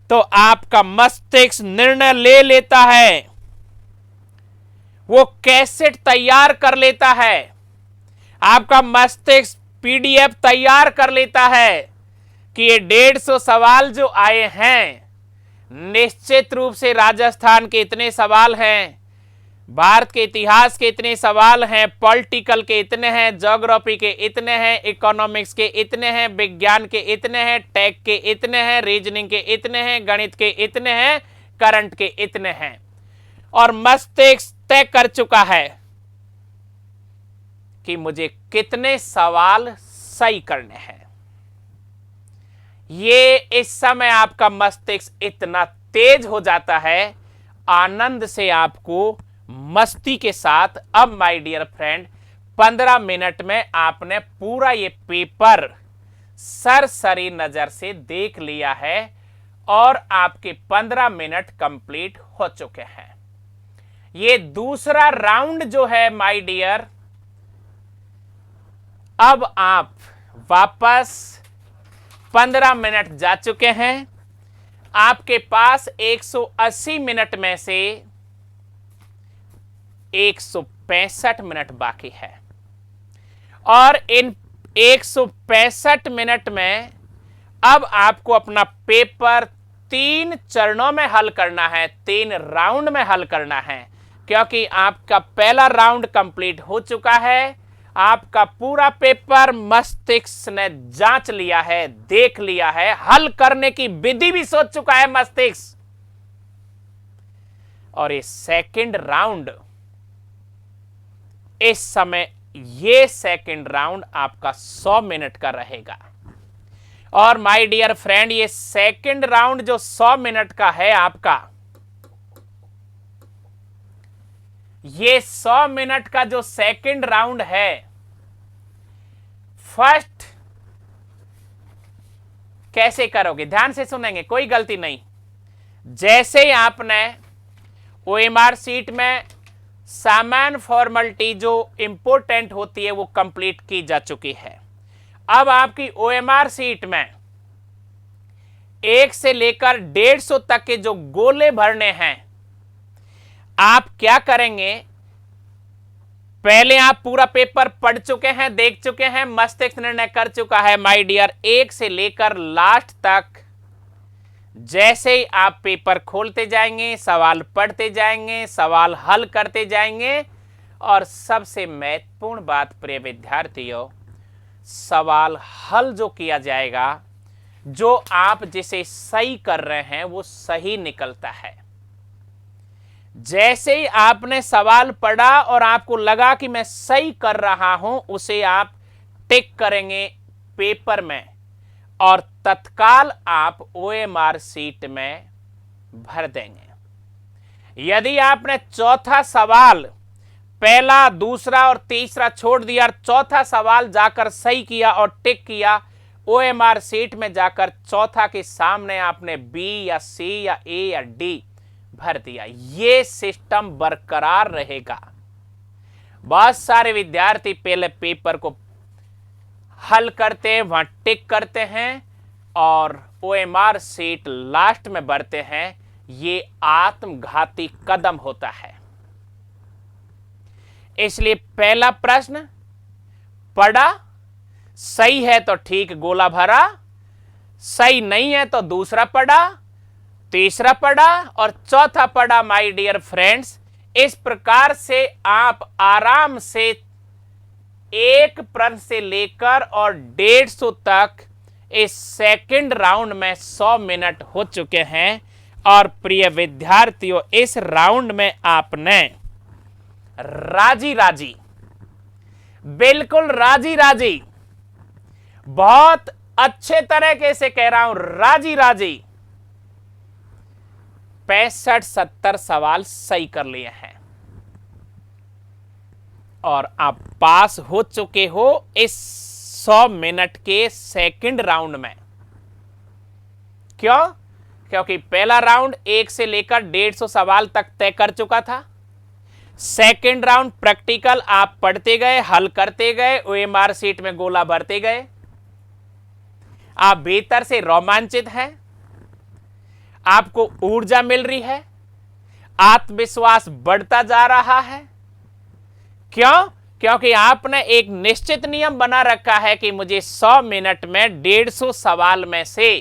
तो आपका मस्तिष्क निर्णय ले लेता है, वो कैसेट तैयार कर लेता है, आपका मस्तिष्क पीडीएफ तैयार कर लेता है कि ये 150 सवाल जो आए हैं, निश्चित रूप से राजस्थान के इतने सवाल हैं, भारत के इतिहास के इतने सवाल हैं, पॉलिटिकल के इतने हैं, ज्योग्राफी के इतने हैं, इकोनॉमिक्स के इतने हैं, विज्ञान के इतने हैं, टेक के इतने हैं, रीजनिंग के इतने हैं, गणित के इतने हैं, करंट के इतने हैं, और मस्तिष्क तय कर चुका है कि मुझे कितने सवाल सही करने हैं। ये इस समय आपका मस्तिष्क इतना तेज हो जाता है, आनंद से आपको मस्ती के साथ, अब माय डियर फ्रेंड 15 मिनट में आपने पूरा ये पेपर सरसरी नजर से देख लिया है और आपके 15 मिनट कंप्लीट हो चुके हैं। ये दूसरा राउंड जो है माय डियर, अब आप वापस 15 मिनट जा चुके हैं, आपके पास 180 मिनट में से 165 मिनट बाकी है और इन 165 मिनट में अब आपको अपना पेपर 3 चरणों में हल करना है, 3 राउंड में हल करना है, क्योंकि आपका पहला राउंड कंप्लीट हो चुका है। आपका पूरा पेपर मस्तिष्क ने जांच लिया है, देख लिया है, हल करने की विधि भी सोच चुका है मस्तिष्क। और ये सेकंड राउंड, इस समय ये सेकंड राउंड आपका 100 मिनट का रहेगा। और माय डियर फ्रेंड, ये सेकंड राउंड जो 100 मिनट का है आपका, ये 100 मिनट का जो सेकंड राउंड है, फर्स्ट कैसे करोगे? ध्यान से सुनेंगे, कोई गलती नहीं। जैसे ही आपने ओएमआर सीट में सामान्य फॉर्मेलिटी जो इंपॉर्टेंट होती है वो कंप्लीट की जा चुकी है। अब आपकी ओएमआर सीट में 1 से लेकर 150 तक के जो गोले भरने हैं, आप क्या करेंगे? पहले आप पूरा पेपर पढ़ चुके हैं, देख चुके हैं, मस्तिष्क निर्णय कर चुका है माय डियर। 1 से लेकर लास्ट तक जैसे ही आप पेपर खोलते जाएंगे, सवाल पढ़ते जाएंगे, सवाल हल करते जाएंगे, और सबसे महत्वपूर्ण बात प्रिय विद्यार्थियों, सवाल हल जो किया जाएगा, जो आप जिसे सही कर रहे हैं वो सही निकलता है। जैसे ही आपने सवाल पढ़ा और आपको लगा कि मैं सही कर रहा हूं, उसे आप टिक करेंगे पेपर में और तत्काल आप ओएमआर सीट में भर देंगे। यदि आपने चौथा सवाल पहला, दूसरा और तीसरा छोड़ दिया और चौथा सवाल जाकर सही किया और टिक किया, ओएमआर सीट में जाकर चौथा के सामने आपने बी या सी या ए या डी भर दिया, ये सिस्टम बरकरार रहेगा। बहुत सारे विद्यार्थी पहले पेपर को हल करते हैं, वहां टिक करते हैं और ओएमआर सीट लास्ट में भरते हैं। ये आत्मघाती कदम होता है। इसलिए पहला प्रश्न पढ़ा, सही है तो ठीक गोला भरा, सही नहीं है तो दूसरा पढ़ा, तीसरा पढ़ा और चौथा पढ़ा। माय डियर फ्रेंड्स, इस प्रकार से आप आराम से एक प्रश्न से लेकर और 150 तक इस सेकंड राउंड में 100 मिनट हो चुके हैं। और प्रिय विद्यार्थियों, इस राउंड में आपने राजी राजी, बिल्कुल राजी राजी, बहुत अच्छे तरीके से कह रहा हूं, राजी राजी 65-70 सवाल सही कर लिए हैं और आप पास हो चुके हो इस 100 मिनट के सेकंड राउंड में। क्यों? क्योंकि पहला राउंड 1 से लेकर 150 सवाल तक तय कर चुका था। सेकंड राउंड प्रैक्टिकल आप पढ़ते गए, हल करते गए, ओएमआर सीट में गोला भरते गए। आप भीतर से रोमांचित हैं, आपको ऊर्जा मिल रही है, आत्मविश्वास बढ़ता जा रहा है। क्यों? क्योंकि आपने एक निश्चित नियम बना रखा है कि मुझे 100 मिनट में 150 सवाल में से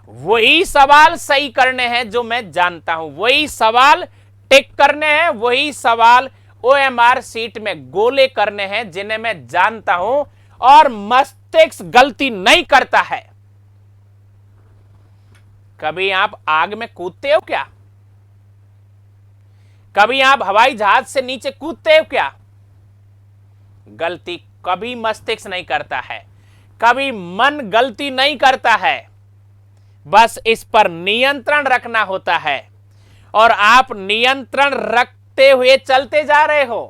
वही सवाल सही करने हैं जो मैं जानता हूं, वही सवाल टिक करने हैं, वही सवाल ओएमआर सीट में गोले करने हैं जिन्हें मैं जानता हूं और मस्तिष्क गलती नहीं करता है। कभी आप आग में कूदते हो क्या? कभी आप हवाई जहाज से नीचे कूदते हो क्या? गलती कभी मस्तिष्क नहीं करता है, कभी मन गलती नहीं करता है। बस इस पर नियंत्रण रखना होता है और आप नियंत्रण रखते हुए चलते जा रहे हो।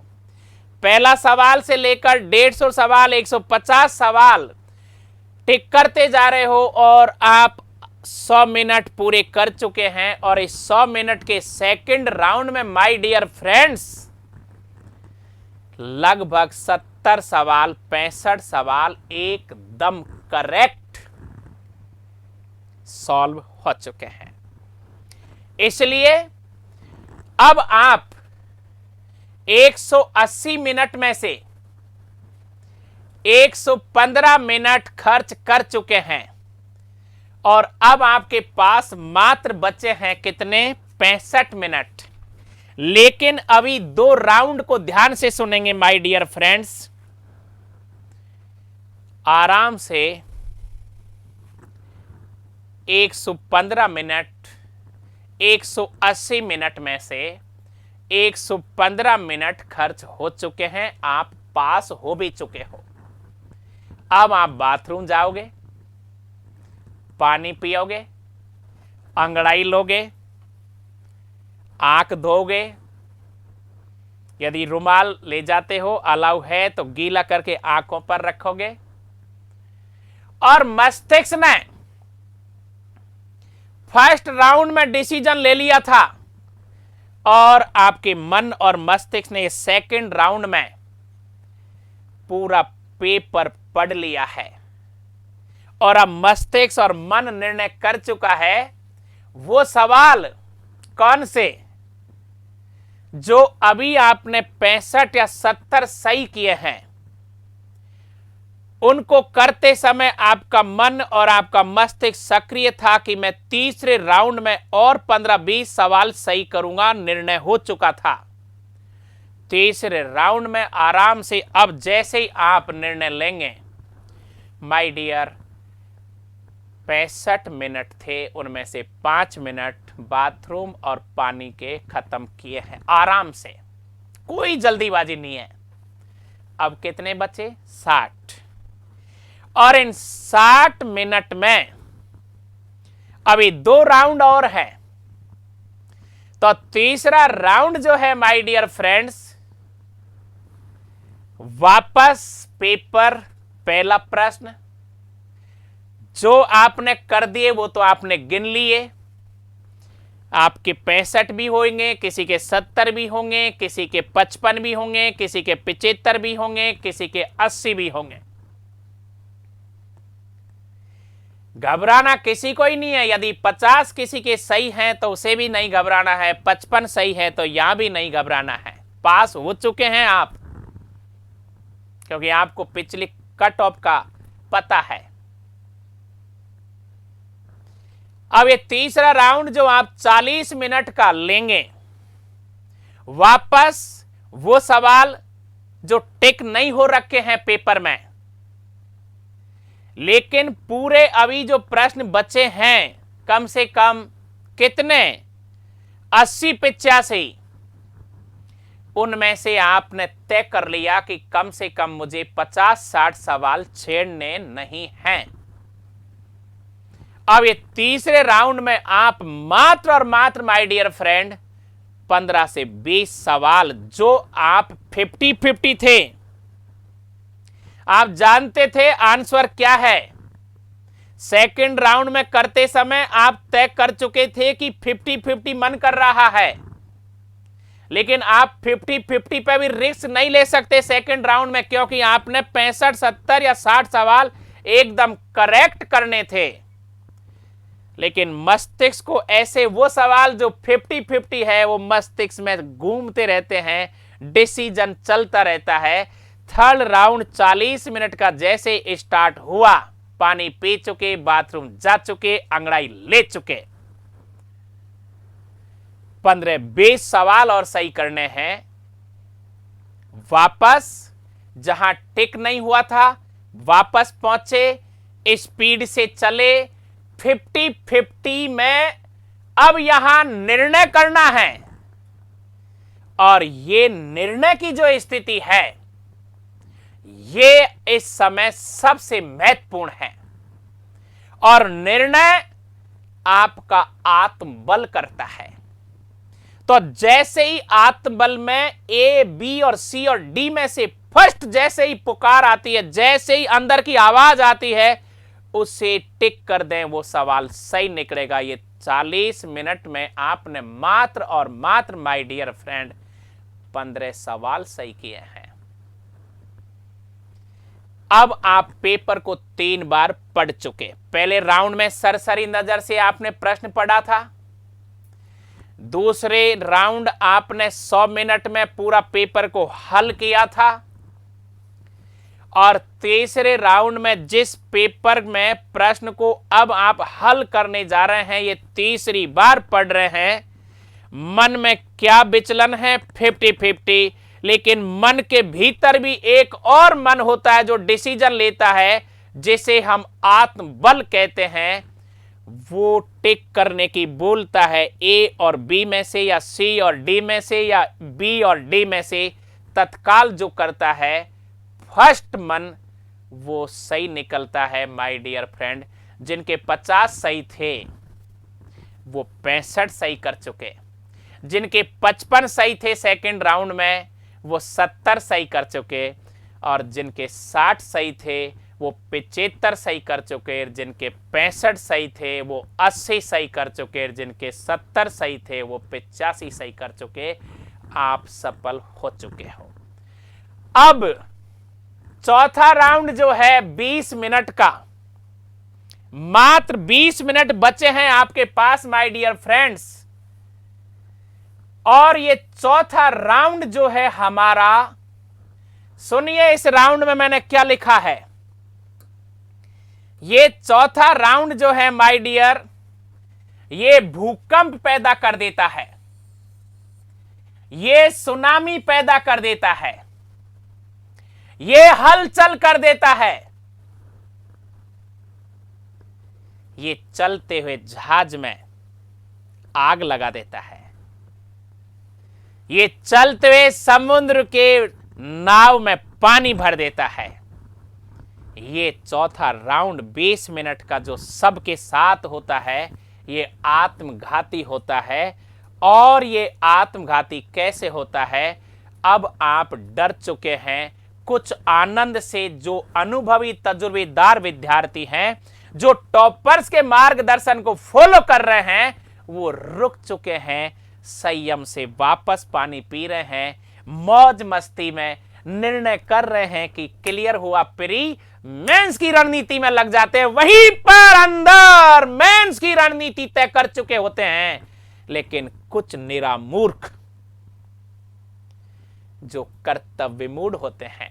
पहला सवाल से लेकर 150 सवाल, 150 सवाल टिक करते जा रहे हो और आप 100 मिनट पूरे कर चुके हैं। और इस 100 मिनट के सेकंड राउंड में माय डियर फ्रेंड्स लगभग 70 सवाल, 65 सवाल एकदम करेक्ट सॉल्व हो चुके हैं। इसलिए अब आप 180 मिनट में से 115 मिनट खर्च कर चुके हैं और अब आपके पास मात्र बचे हैं कितने? 65 मिनट। लेकिन अभी 2 राउंड को ध्यान से सुनेंगे माय डियर फ्रेंड्स। आराम से 115 मिनट, 180 मिनट में से 115 मिनट खर्च हो चुके हैं, आप पास हो भी चुके हो। अब आप बाथरूम जाओगे, पानी पियोगे, अंगड़ाई लोगे, आंख धोगे, यदि रुमाल ले जाते हो अलाउ है तो गीला करके आंखों पर रखोगे और मस्तिष्क ने फर्स्ट राउंड में डिसीजन ले लिया था और आपके मन और मस्तिष्क ने सेकंड राउंड में पूरा पेपर पढ़ लिया है और अब मस्तिष्क और मन निर्णय कर चुका है वो सवाल कौन से जो अभी आपने 65 या 70 सही किए हैं, उनको करते समय आपका मन और आपका मस्तिष्क सक्रिय था कि मैं तीसरे राउंड में और 15-20 सवाल सही करूंगा, निर्णय हो चुका था। तीसरे राउंड में आराम से अब जैसे ही आप निर्णय लेंगे, माय डियर 65 मिनट थे, उनमें से 5 मिनट बाथरूम और पानी के खत्म किए हैं आराम से, कोई जल्दीबाजी नहीं है। अब कितने बचे? 60। और इन 60 मिनट में अभी 2 राउंड और है, तो तीसरा राउंड जो है माय डियर फ्रेंड्स, वापस पेपर, पहला प्रश्न जो आपने कर दिए वो तो आपने गिन लिए। आपके 65 भी होंगे, किसी के 70 भी होंगे, किसी के 55 भी होंगे, किसी के 75 भी होंगे, किसी के 80 भी होंगे। घबराना किसी को ही नहीं है। यदि 50 किसी के सही हैं तो उसे भी नहीं घबराना है, 55 सही है तो यहां भी नहीं घबराना है। पास हो चुके हैं आप, क्योंकि आपको पिछली कट ऑफ का पता है। अब ये तीसरा राउंड जो आप 40 मिनट का लेंगे, वापस वो सवाल जो टिक नहीं हो रखे हैं पेपर में, लेकिन पूरे अभी जो प्रश्न बचे हैं कम से कम कितने, 80-85, उनमें से आपने तय कर लिया कि कम से कम मुझे 50-60 सवाल छेड़ने नहीं हैं। अब ये तीसरे राउंड में आप मात्र और मात्र माय डियर फ्रेंड 15 से 20 सवाल, जो आप 50-50 थे, आप जानते थे आंसर क्या है, सेकंड राउंड में करते समय आप तय कर चुके थे कि 50-50 मन कर रहा है, लेकिन आप 50-50 पे भी रिस्क नहीं ले सकते सेकंड राउंड में, क्योंकि आपने 65, 70 या 60 सवाल एकदम करेक्ट करने थे। लेकिन मस्तिष्क को ऐसे वो सवाल जो 50-50 है वो मस्तिष्क में घूमते रहते हैं, डिसीजन चलता रहता है। थर्ड राउंड 40 मिनट का जैसे स्टार्ट हुआ, पानी पी चुके, बाथरूम जा चुके, अंगड़ाई ले चुके, 15-20 सवाल और सही करने हैं। वापस जहां टिक नहीं हुआ था वापस पहुंचे, स्पीड से चले, 50-50 में अब यहां निर्णय करना है। और ये निर्णय की जो स्थिति है ये इस समय सबसे महत्वपूर्ण है, और निर्णय आपका आत्मबल करता है। तो जैसे ही आत्मबल में ए, बी और सी और डी में से फर्स्ट जैसे ही पुकार आती है, जैसे ही अंदर की आवाज आती है, उसे टिक कर दें, वो सवाल सही निकलेगा। ये 40 मिनट में आपने मात्र और मात्र माय डियर फ्रेंड 15 सवाल सही किए हैं। अब आप पेपर को 3 बार पढ़ चुके। पहले राउंड में सरसरी नजर से आपने प्रश्न पढ़ा था, दूसरे राउंड आपने 100 मिनट में पूरा पेपर को हल किया था, और तीसरे राउंड में जिस पेपर में प्रश्न को अब आप हल करने जा रहे हैं, ये तीसरी बार पढ़ रहे हैं। मन में क्या विचलन है, 50-50, लेकिन मन के भीतर भी एक और मन होता है जो डिसीजन लेता है, जिसे हम आत्मबल कहते हैं। वो टिक करने की बोलता है, ए और बी में से, या सी और डी में से, या बी और डी में से। तत्काल जो करता है फर्स्ट मन, वो सही निकलता है माय डियर फ्रेंड। जिनके 50 सही थे वो 65 सही कर चुके, जिनके 55 सही थे सेकंड राउंड में वो 70 सही कर चुके, और जिनके 60 सही थे वो 75 सही कर चुके, जिनके 65 सही थे वो 80 सही कर चुके, जिनके 70 सही थे वो 85 सही कर चुके। आप सफल हो चुके हो। अब चौथा राउंड जो है 20 मिनट का, मात्र 20 मिनट बचे हैं आपके पास माय डियर फ्रेंड्स। और ये चौथा राउंड जो है हमारा, सुनिए इस राउंड में मैंने क्या लिखा है। ये चौथा राउंड जो है माय डियर, ये भूकंप पैदा कर देता है, ये सुनामी पैदा कर देता है, ये हलचल कर देता है, ये चलते हुए जहाज में आग लगा देता है, ये चलते हुए समुद्र के नाव में पानी भर देता है। ये चौथा राउंड 20 मिनट का जो सबके साथ होता है, ये आत्मघाती होता है, और ये आत्मघाती कैसे होता है अब आप डर चुके हैं। कुछ आनंद से जो अनुभवी तजुर्बेदार विद्यार्थी हैं, जो टॉपर्स के मार्गदर्शन को फॉलो कर रहे हैं, वो रुक चुके हैं, संयम से वापस पानी पी रहे हैं, मौज मस्ती में निर्णय कर रहे हैं कि क्लियर हुआ प्री, मेंस की रणनीति में लग जाते हैं। वहीं पर अंदर मेंस की रणनीति तय कर चुके होते हैं। लेकिन कुछ निरामूर्ख जो कर्तव्यमूढ़ होते हैं,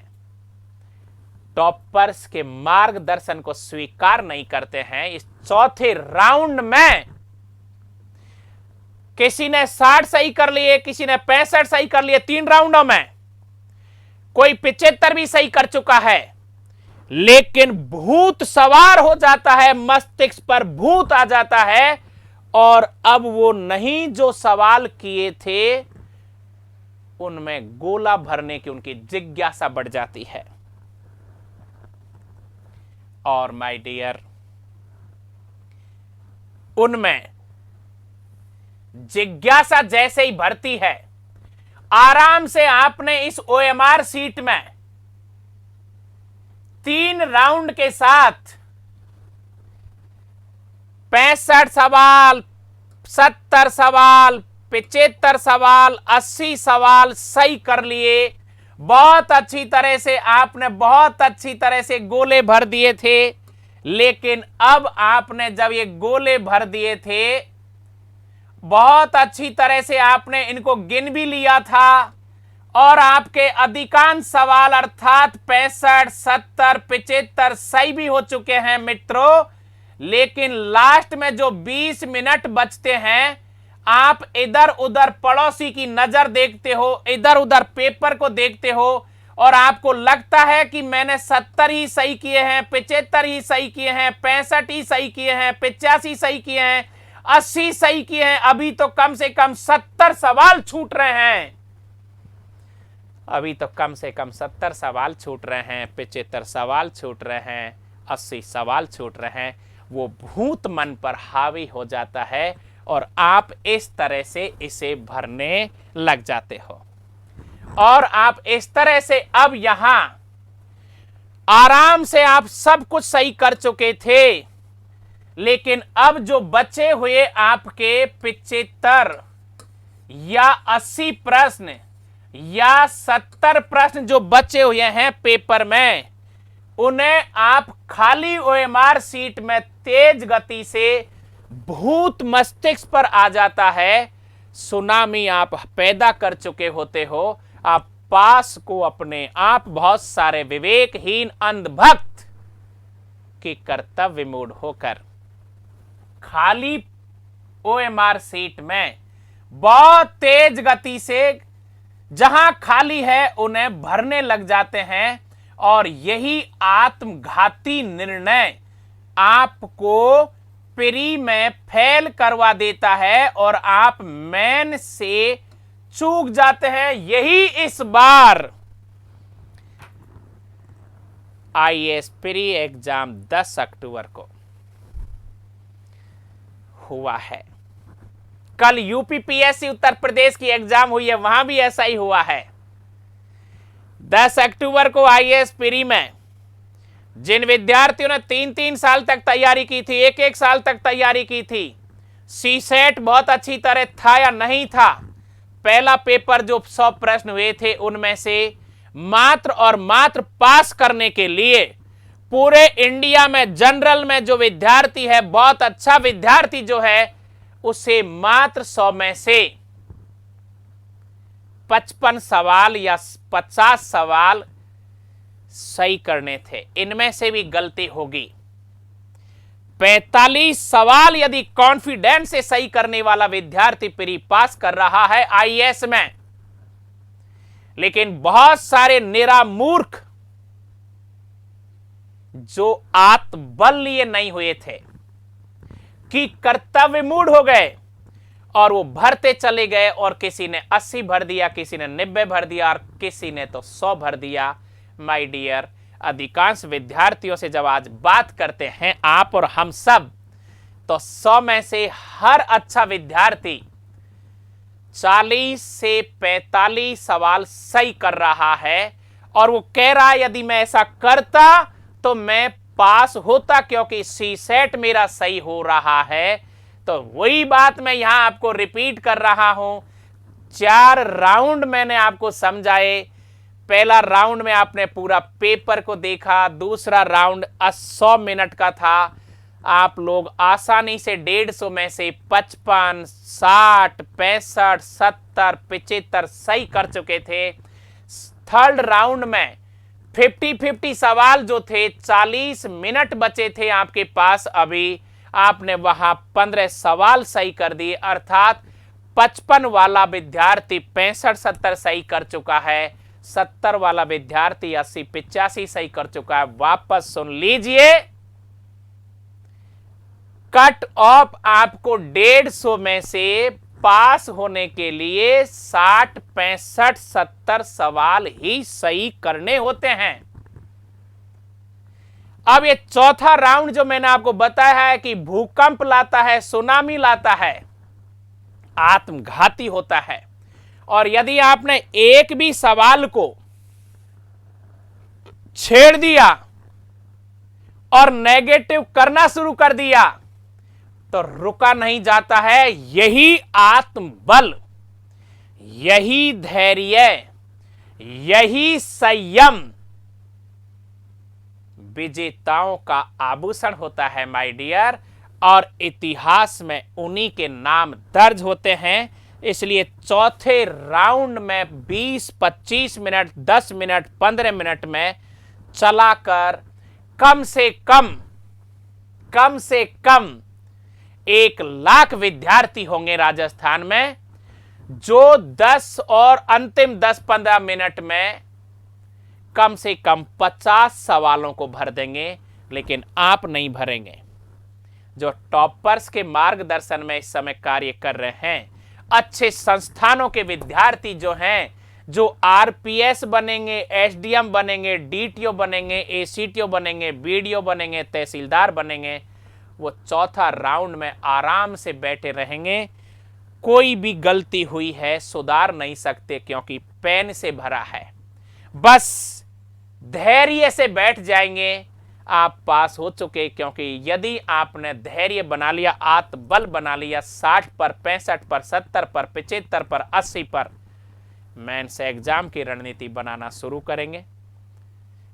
टॉपर्स के मार्गदर्शन को स्वीकार नहीं करते हैं। इस चौथे राउंड में किसी ने 60 सही कर लिए, किसी ने 65 सही कर लिए 3 राउंडों में, कोई 75 भी सही कर चुका है। लेकिन भूत सवार हो जाता है, मस्तिष्क पर भूत आ जाता है और अब वो नहीं जो सवाल किए थे उनमें गोला भरने की उनकी जिज्ञासा बढ़ जाती है। और माय डियर, उनमें जिज्ञासा जैसे ही भरती है, आराम से आपने इस ओएमआर सीट में 3 राउंड के साथ 65 सवाल, 70 सवाल, 75 सवाल, 80 सवाल सही कर लिए। बहुत अच्छी तरह से आपने बहुत अच्छी तरह से गोले भर दिए थे। लेकिन अब आपने जब ये गोले भर दिए थे, बहुत अच्छी तरह से आपने इनको गिन भी लिया था और आपके अधिकांश सवाल अर्थात 65, 70, 75 सही भी हो चुके हैं मित्रों। लेकिन लास्ट में जो 20 मिनट बचते हैं, आप इधर उधर पड़ोसी की नजर देखते हो, इधर उधर पेपर को देखते हो और आपको लगता है कि मैंने 70 ही सही किए हैं, 75 ही सही किए हैं, 65 ही सही किए हैं, 85 सही किए हैं, 80 सही किए हैं, अभी तो कम से कम 70 सवाल छूट रहे हैं। अभी तो कम से कम 70 सवाल छूट रहे हैं, 75 सवाल छूट रहे हैं, 80 सवाल छूट रहे हैं। वो भूत मन पर हावी हो जाता है और आप इस तरह से इसे भरने लग जाते हो। और आप इस तरह से अब यहां आराम से आप सब कुछ सही कर चुके थे। लेकिन अब जो बचे हुए आपके 75 या 80 प्रश्न या 70 प्रश्न जो बचे हुए हैं पेपर में, उन्हें आप खाली ओएमआर सीट में तेज गति से भूत मस्तिष्क पर आ जाता है। सुनामी आप पैदा कर चुके होते हो। आप पास को अपने आप बहुत सारे विवेकहीन अंधभक्त के कर्तव्य मूड होकर खाली ओएमआर सीट में बहुत तेज गति से जहां खाली है उन्हें भरने लग जाते हैं। और यही आत्मघाती निर्णय आपको प्री में फेल करवा देता है और आप मेन से चूक जाते हैं। यही इस बार आईएएस प्री एग्जाम 10 अक्टूबर को हुआ है। कल यूपीपीएससी उत्तर प्रदेश की एग्जाम हुई है, वहां भी ऐसा ही हुआ है। 10 अक्टूबर को आईएएस प्री में जिन विद्यार्थियों ने 3-3 साल तक तैयारी की थी, 1-1 साल तक तैयारी की थी, सीसेट बहुत अच्छी तरह था या नहीं था, पहला पेपर जो 100 प्रश्न हुए थे उनमें से मात्र और मात्र पास करने के लिए पूरे इंडिया में जनरल में जो विद्यार्थी है, बहुत अच्छा विद्यार्थी जो है, उसे मात्र 100 में से 55 सवाल या 50 सवाल सही करने थे। इनमें से भी गलती होगी। 45 सवाल यदि कॉन्फिडेंस से सही करने वाला विद्यार्थी प्री पास कर रहा है आईएएस में, लेकिन बहुत सारे निरामूर्ख जो आत्मबल लिए नहीं हुए थे कि कर्तव्य मूड हो गए और वो भरते चले गए और किसी ने 80 भर दिया, किसी ने 90 भर दिया और किसी ने तो 100 भर दिया। माय डियर, अधिकांश विद्यार्थियों से जब आज बात करते हैं आप और हम सब, तो 100 में से हर अच्छा विद्यार्थी 40 से 45 सवाल सही कर रहा है और वो कह रहा है यदि मैं ऐसा करता तो मैं पास होता, क्योंकि सी सेट मेरा सही हो रहा है। तो वही बात मैं यहां आपको रिपीट कर रहा हूं। 4 राउंड मैंने आपको समझाए। पहला राउंड में आपने पूरा पेपर को देखा, दूसरा राउंड 100 मिनट का था। आप लोग आसानी से 150 में से 55, 60, 65, 70, 75 सही कर चुके थे। थर्ड राउंड में 50-50 सवाल जो थे, 40 मिनट बचे थे आपके पास, अभी आपने वहां 15 सवाल सही कर दिए, अर्थात 55 वाला विद्यार्थी 65-70 सही कर चुका है, 70 वाला विद्यार्थी 80-85 सही कर चुका है। वापस सुन लीजिए, कट ऑफ आपको 150 में से पास होने के लिए 60, 65, 70 सवाल ही सही करने होते हैं। अब ये चौथा राउंड जो मैंने आपको बताया है कि भूकंप लाता है, सुनामी लाता है, आत्मघाती होता है, और यदि आपने एक भी सवाल को छेड़ दिया और नेगेटिव करना शुरू कर दिया तो रुका नहीं जाता है। यही आत्मबल, यही धैर्य, यही संयम विजेताओं का आभूषण होता है माय डियर, और इतिहास में उन्हीं के नाम दर्ज होते हैं। इसलिए चौथे राउंड में 20, 25 मिनट, 10 मिनट, 15 मिनट में चलाकर कम से कम 1 लाख विद्यार्थी होंगे राजस्थान में, जो 10 और अंतिम 10-15 मिनट में कम से कम 50 सवालों को भर देंगे। लेकिन आप नहीं भरेंगे। जो टॉपर्स के मार्गदर्शन में इस समय कार्य कर रहे हैं, अच्छे संस्थानों के विद्यार्थी जो हैं, जो आरपीएस बनेंगे, एसडीएम बनेंगे, डीटीओ बनेंगे, एसीटीओ बनेंगे, बीडीओ बनेंगे, तहसीलदार बनेंगे, वो चौथा राउंड में आराम से बैठे रहेंगे। कोई भी गलती हुई है सुधार नहीं सकते, क्योंकि पेन से भरा है। बस धैर्य से बैठ जाएंगे, आप पास हो चुके। क्योंकि यदि आपने धैर्य बना लिया, आत्मबल बना लिया, 60 पर, 65 पर, 70 पर, 75 पर, 80 पर, मेंस एग्जाम की रणनीति बनाना शुरू करेंगे।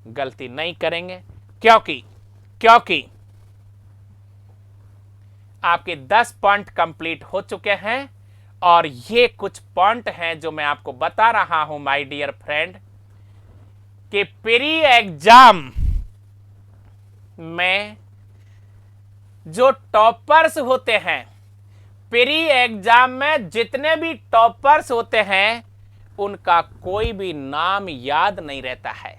गलती नहीं करेंगे, क्योंकि आपके 10 पॉइंट कंप्लीट हो चुके हैं। और ये कुछ पॉइंट हैं जो मैं आपको बता रहा हूं माय डियर फ्रेंड, कि प्री एग्जाम में जो टॉपर्स होते हैं, प्री एग्जाम में जितने भी टॉपर्स होते हैं, उनका कोई भी नाम याद नहीं रहता है।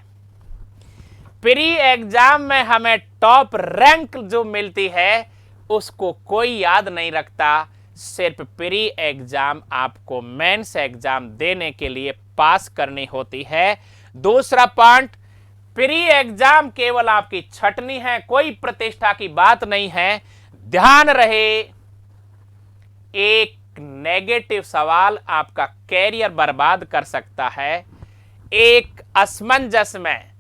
प्री एग्जाम में हमें टॉप रैंक जो मिलती है, उसको कोई याद नहीं रखता। सिर्फ प्री एग्जाम आपको मेंस एग्जाम देने के लिए पास करनी होती है। दूसरा पॉइंट, प्री एग्जाम केवल आपकी छटनी है, कोई प्रतिष्ठा की बात नहीं है। ध्यान रहे, एक नेगेटिव सवाल आपका कैरियर बर्बाद कर सकता है। एक असमंजस में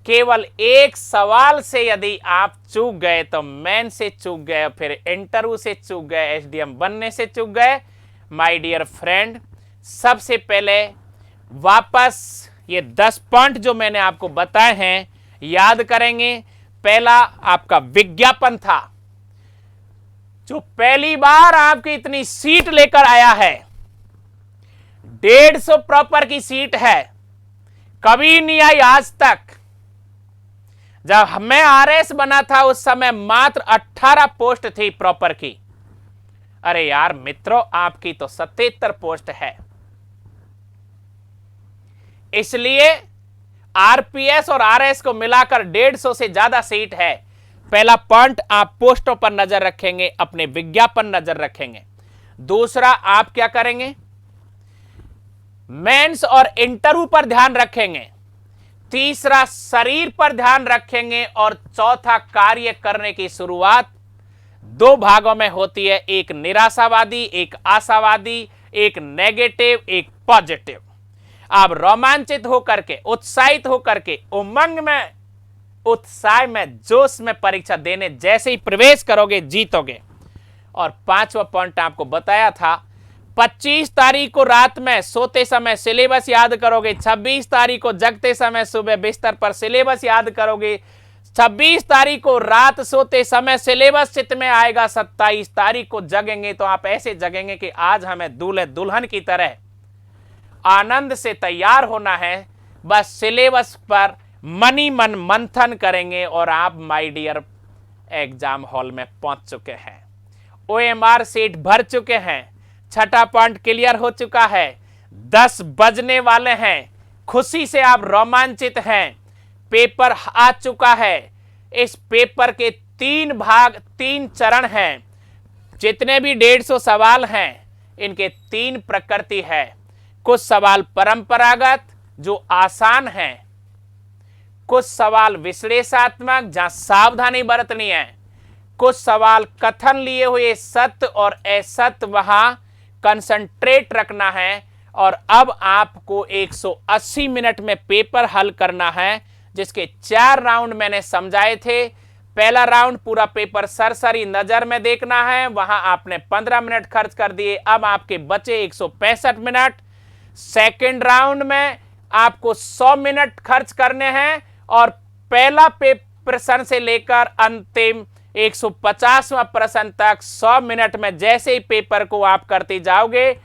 केवल एक सवाल से यदि आप चूक गए तो मेन से चूक गए, फिर इंटरव्यू से चूक गए, एसडीएम बनने से चूक गए। माय डियर फ्रेंड, सबसे पहले वापस ये 10 पॉइंट जो मैंने आपको बताए हैं याद करेंगे। पहला आपका विज्ञापन था, जो पहली बार आपकी इतनी सीट लेकर आया है। 150 प्रॉपर की सीट है, कभी नहीं आई आज तक। जब मैं आरएस बना था उस समय मात्र 18 पोस्ट थी प्रॉपर की। अरे यार मित्रों, आपकी तो 77 पोस्ट है। इसलिए आरपीएस और आरएस को मिलाकर 150 से ज्यादा सीट है। पहला पॉइंट, आप पोस्टों पर नजर रखेंगे, अपने विज्ञापन नजर रखेंगे। दूसरा, आप क्या करेंगे, मेंस और इंटरव्यू पर ध्यान रखेंगे। तीसरा, शरीर पर ध्यान रखेंगे। और चौथा, कार्य करने की शुरुआत 2 भागों में होती है, एक निराशावादी, एक आशावादी। एक नेगेटिव, एक पॉजिटिव। आप रोमांचित होकर के, उत्साहित होकर के, उमंग में, उत्साह में, जोश में परीक्षा देने जैसे ही प्रवेश करोगे जीतोगे। और 5वां पॉइंट आपको बताया था, 25 तारीख को रात में सोते समय सिलेबस याद करोगे, 26 तारीख को जगते समय सुबह बिस्तर पर सिलेबस याद करोगे, 26 तारीख को रात सोते समय सिलेबस चित्त में आएगा, 27 तारीख को जगेंगे तो आप ऐसे जगेंगे कि आज हमें दूल्हे दुल्हन की तरह आनंद से तैयार होना है। बस सिलेबस पर मनी मन मंथन करेंगे और आप माय डियर एग्जाम हॉल में पहुंच चुके हैं। OMR सीट भर चुके हैं, 6ठा पॉइंट क्लियर हो चुका है, 10 बजने वाले हैं, खुशी से आप रोमांचित हैं, पेपर आ चुका है। इस पेपर के 3 भाग, 3 चरण हैं। जितने भी 150 सवाल हैं इनके 3 प्रकृति है। कुछ सवाल परंपरागत जो आसान हैं, कुछ सवाल विश्लेषणात्मक जहां सावधानी बरतनी है, कुछ सवाल कथन लिए हुए सत्य और असत्य वहां कंसंट्रेट रखना है। और अब आपको 180 मिनट में पेपर हल करना है, जिसके 4 राउंड मैंने समझाए थे। पहला राउंड पूरा पेपर सरसरी नजर में देखना है, वहां आपने 15 मिनट खर्च कर दिए, अब आपके बचे 165 मिनट। सेकंड राउंड में आपको 100 मिनट खर्च करने हैं और पहला प्रश्न से लेकर अंतिम 150वां प्रश्न तक 100 मिनट में जैसे ही पेपर को आप करते जाओगे,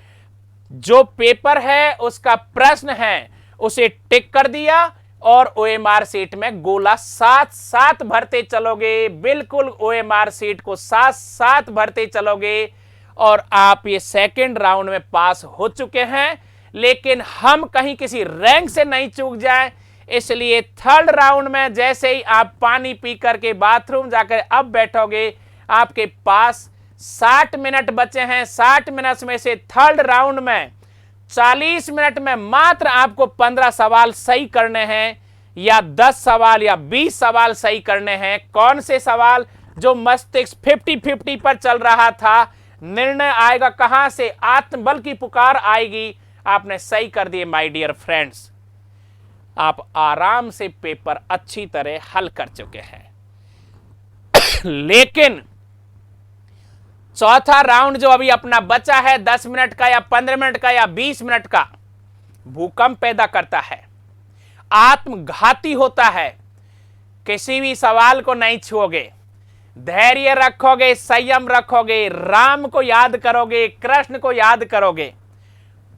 जो पेपर है उसका प्रश्न है उसे टिक कर दिया और OMR सीट में गोला साथ साथ भरते चलोगे। बिल्कुल OMR सीट को साथ साथ भरते चलोगे और आप ये सेकंड राउंड में पास हो चुके हैं। लेकिन हम कहीं किसी रैंक से नहीं चूक जाए, इसलिए थर्ड राउंड में जैसे ही आप पानी पी करके बाथरूम जाकर अब बैठोगे, आपके पास 60 मिनट बचे हैं। 60 मिनट में से थर्ड राउंड में 40 मिनट में मात्र आपको 15 सवाल सही करने हैं या 10 सवाल या 20 सवाल सही करने हैं। कौन से सवाल? जो मस्तिष्क 50-50 पर चल रहा था, निर्णय आएगा कहां से, आत्मबल की पुकार आएगी, आपने सही कर दिए माय डियर फ्रेंड्स। आप आराम से पेपर अच्छी तरह हल कर चुके हैं। लेकिन चौथा राउंड जो अभी अपना बचा है, 10 मिनट का या 15 मिनट का या 20 मिनट का, भूकंप पैदा करता है, आत्मघाती होता है। किसी भी सवाल को नहीं छुओगे, धैर्य रखोगे, संयम रखोगे, राम को याद करोगे, कृष्ण को याद करोगे,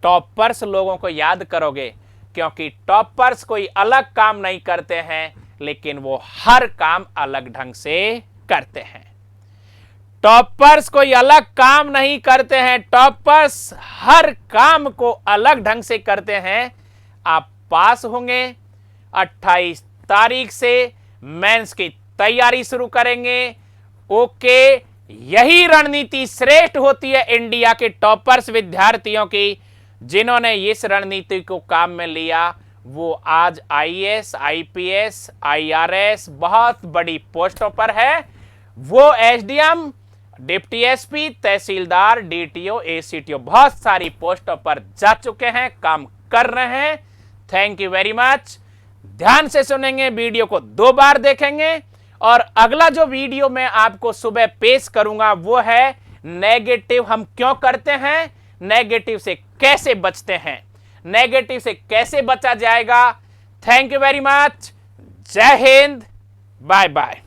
टॉपर्स लोगों को याद करोगे, क्योंकि टॉपर्स कोई अलग काम नहीं करते हैं, लेकिन वो हर काम अलग ढंग से करते हैं। टॉपर्स कोई अलग काम नहीं करते हैं, टॉपर्स हर काम को अलग ढंग से करते हैं। आप पास होंगे। 28 तारीख से मेंस की तैयारी शुरू करेंगे। ओके, यही रणनीति श्रेष्ठ होती है इंडिया के टॉपर्स विद्यार्थियों की। जिन्होंने इस रणनीति को काम में लिया वो आज IAS, IPS, IRS बहुत बड़ी पोस्टों पर है। वो SDM, डिप्टी SP, तहसीलदार, DTO, ACTO बहुत सारी पोस्टों पर जा चुके हैं, काम कर रहे हैं। Thank you very much. ध्यान से सुनेंगे, वीडियो को 2 बार देखेंगे। और अगला जो वीडियो मैं आपको सुबह पेश करूंगा वो है नेगेटिव हम क्यों करते हैं, नेगेटिव से कैसे बचते हैं, नेगेटिव से कैसे बचा जाएगा। Thank you very much. जय हिंद, बाय बाय।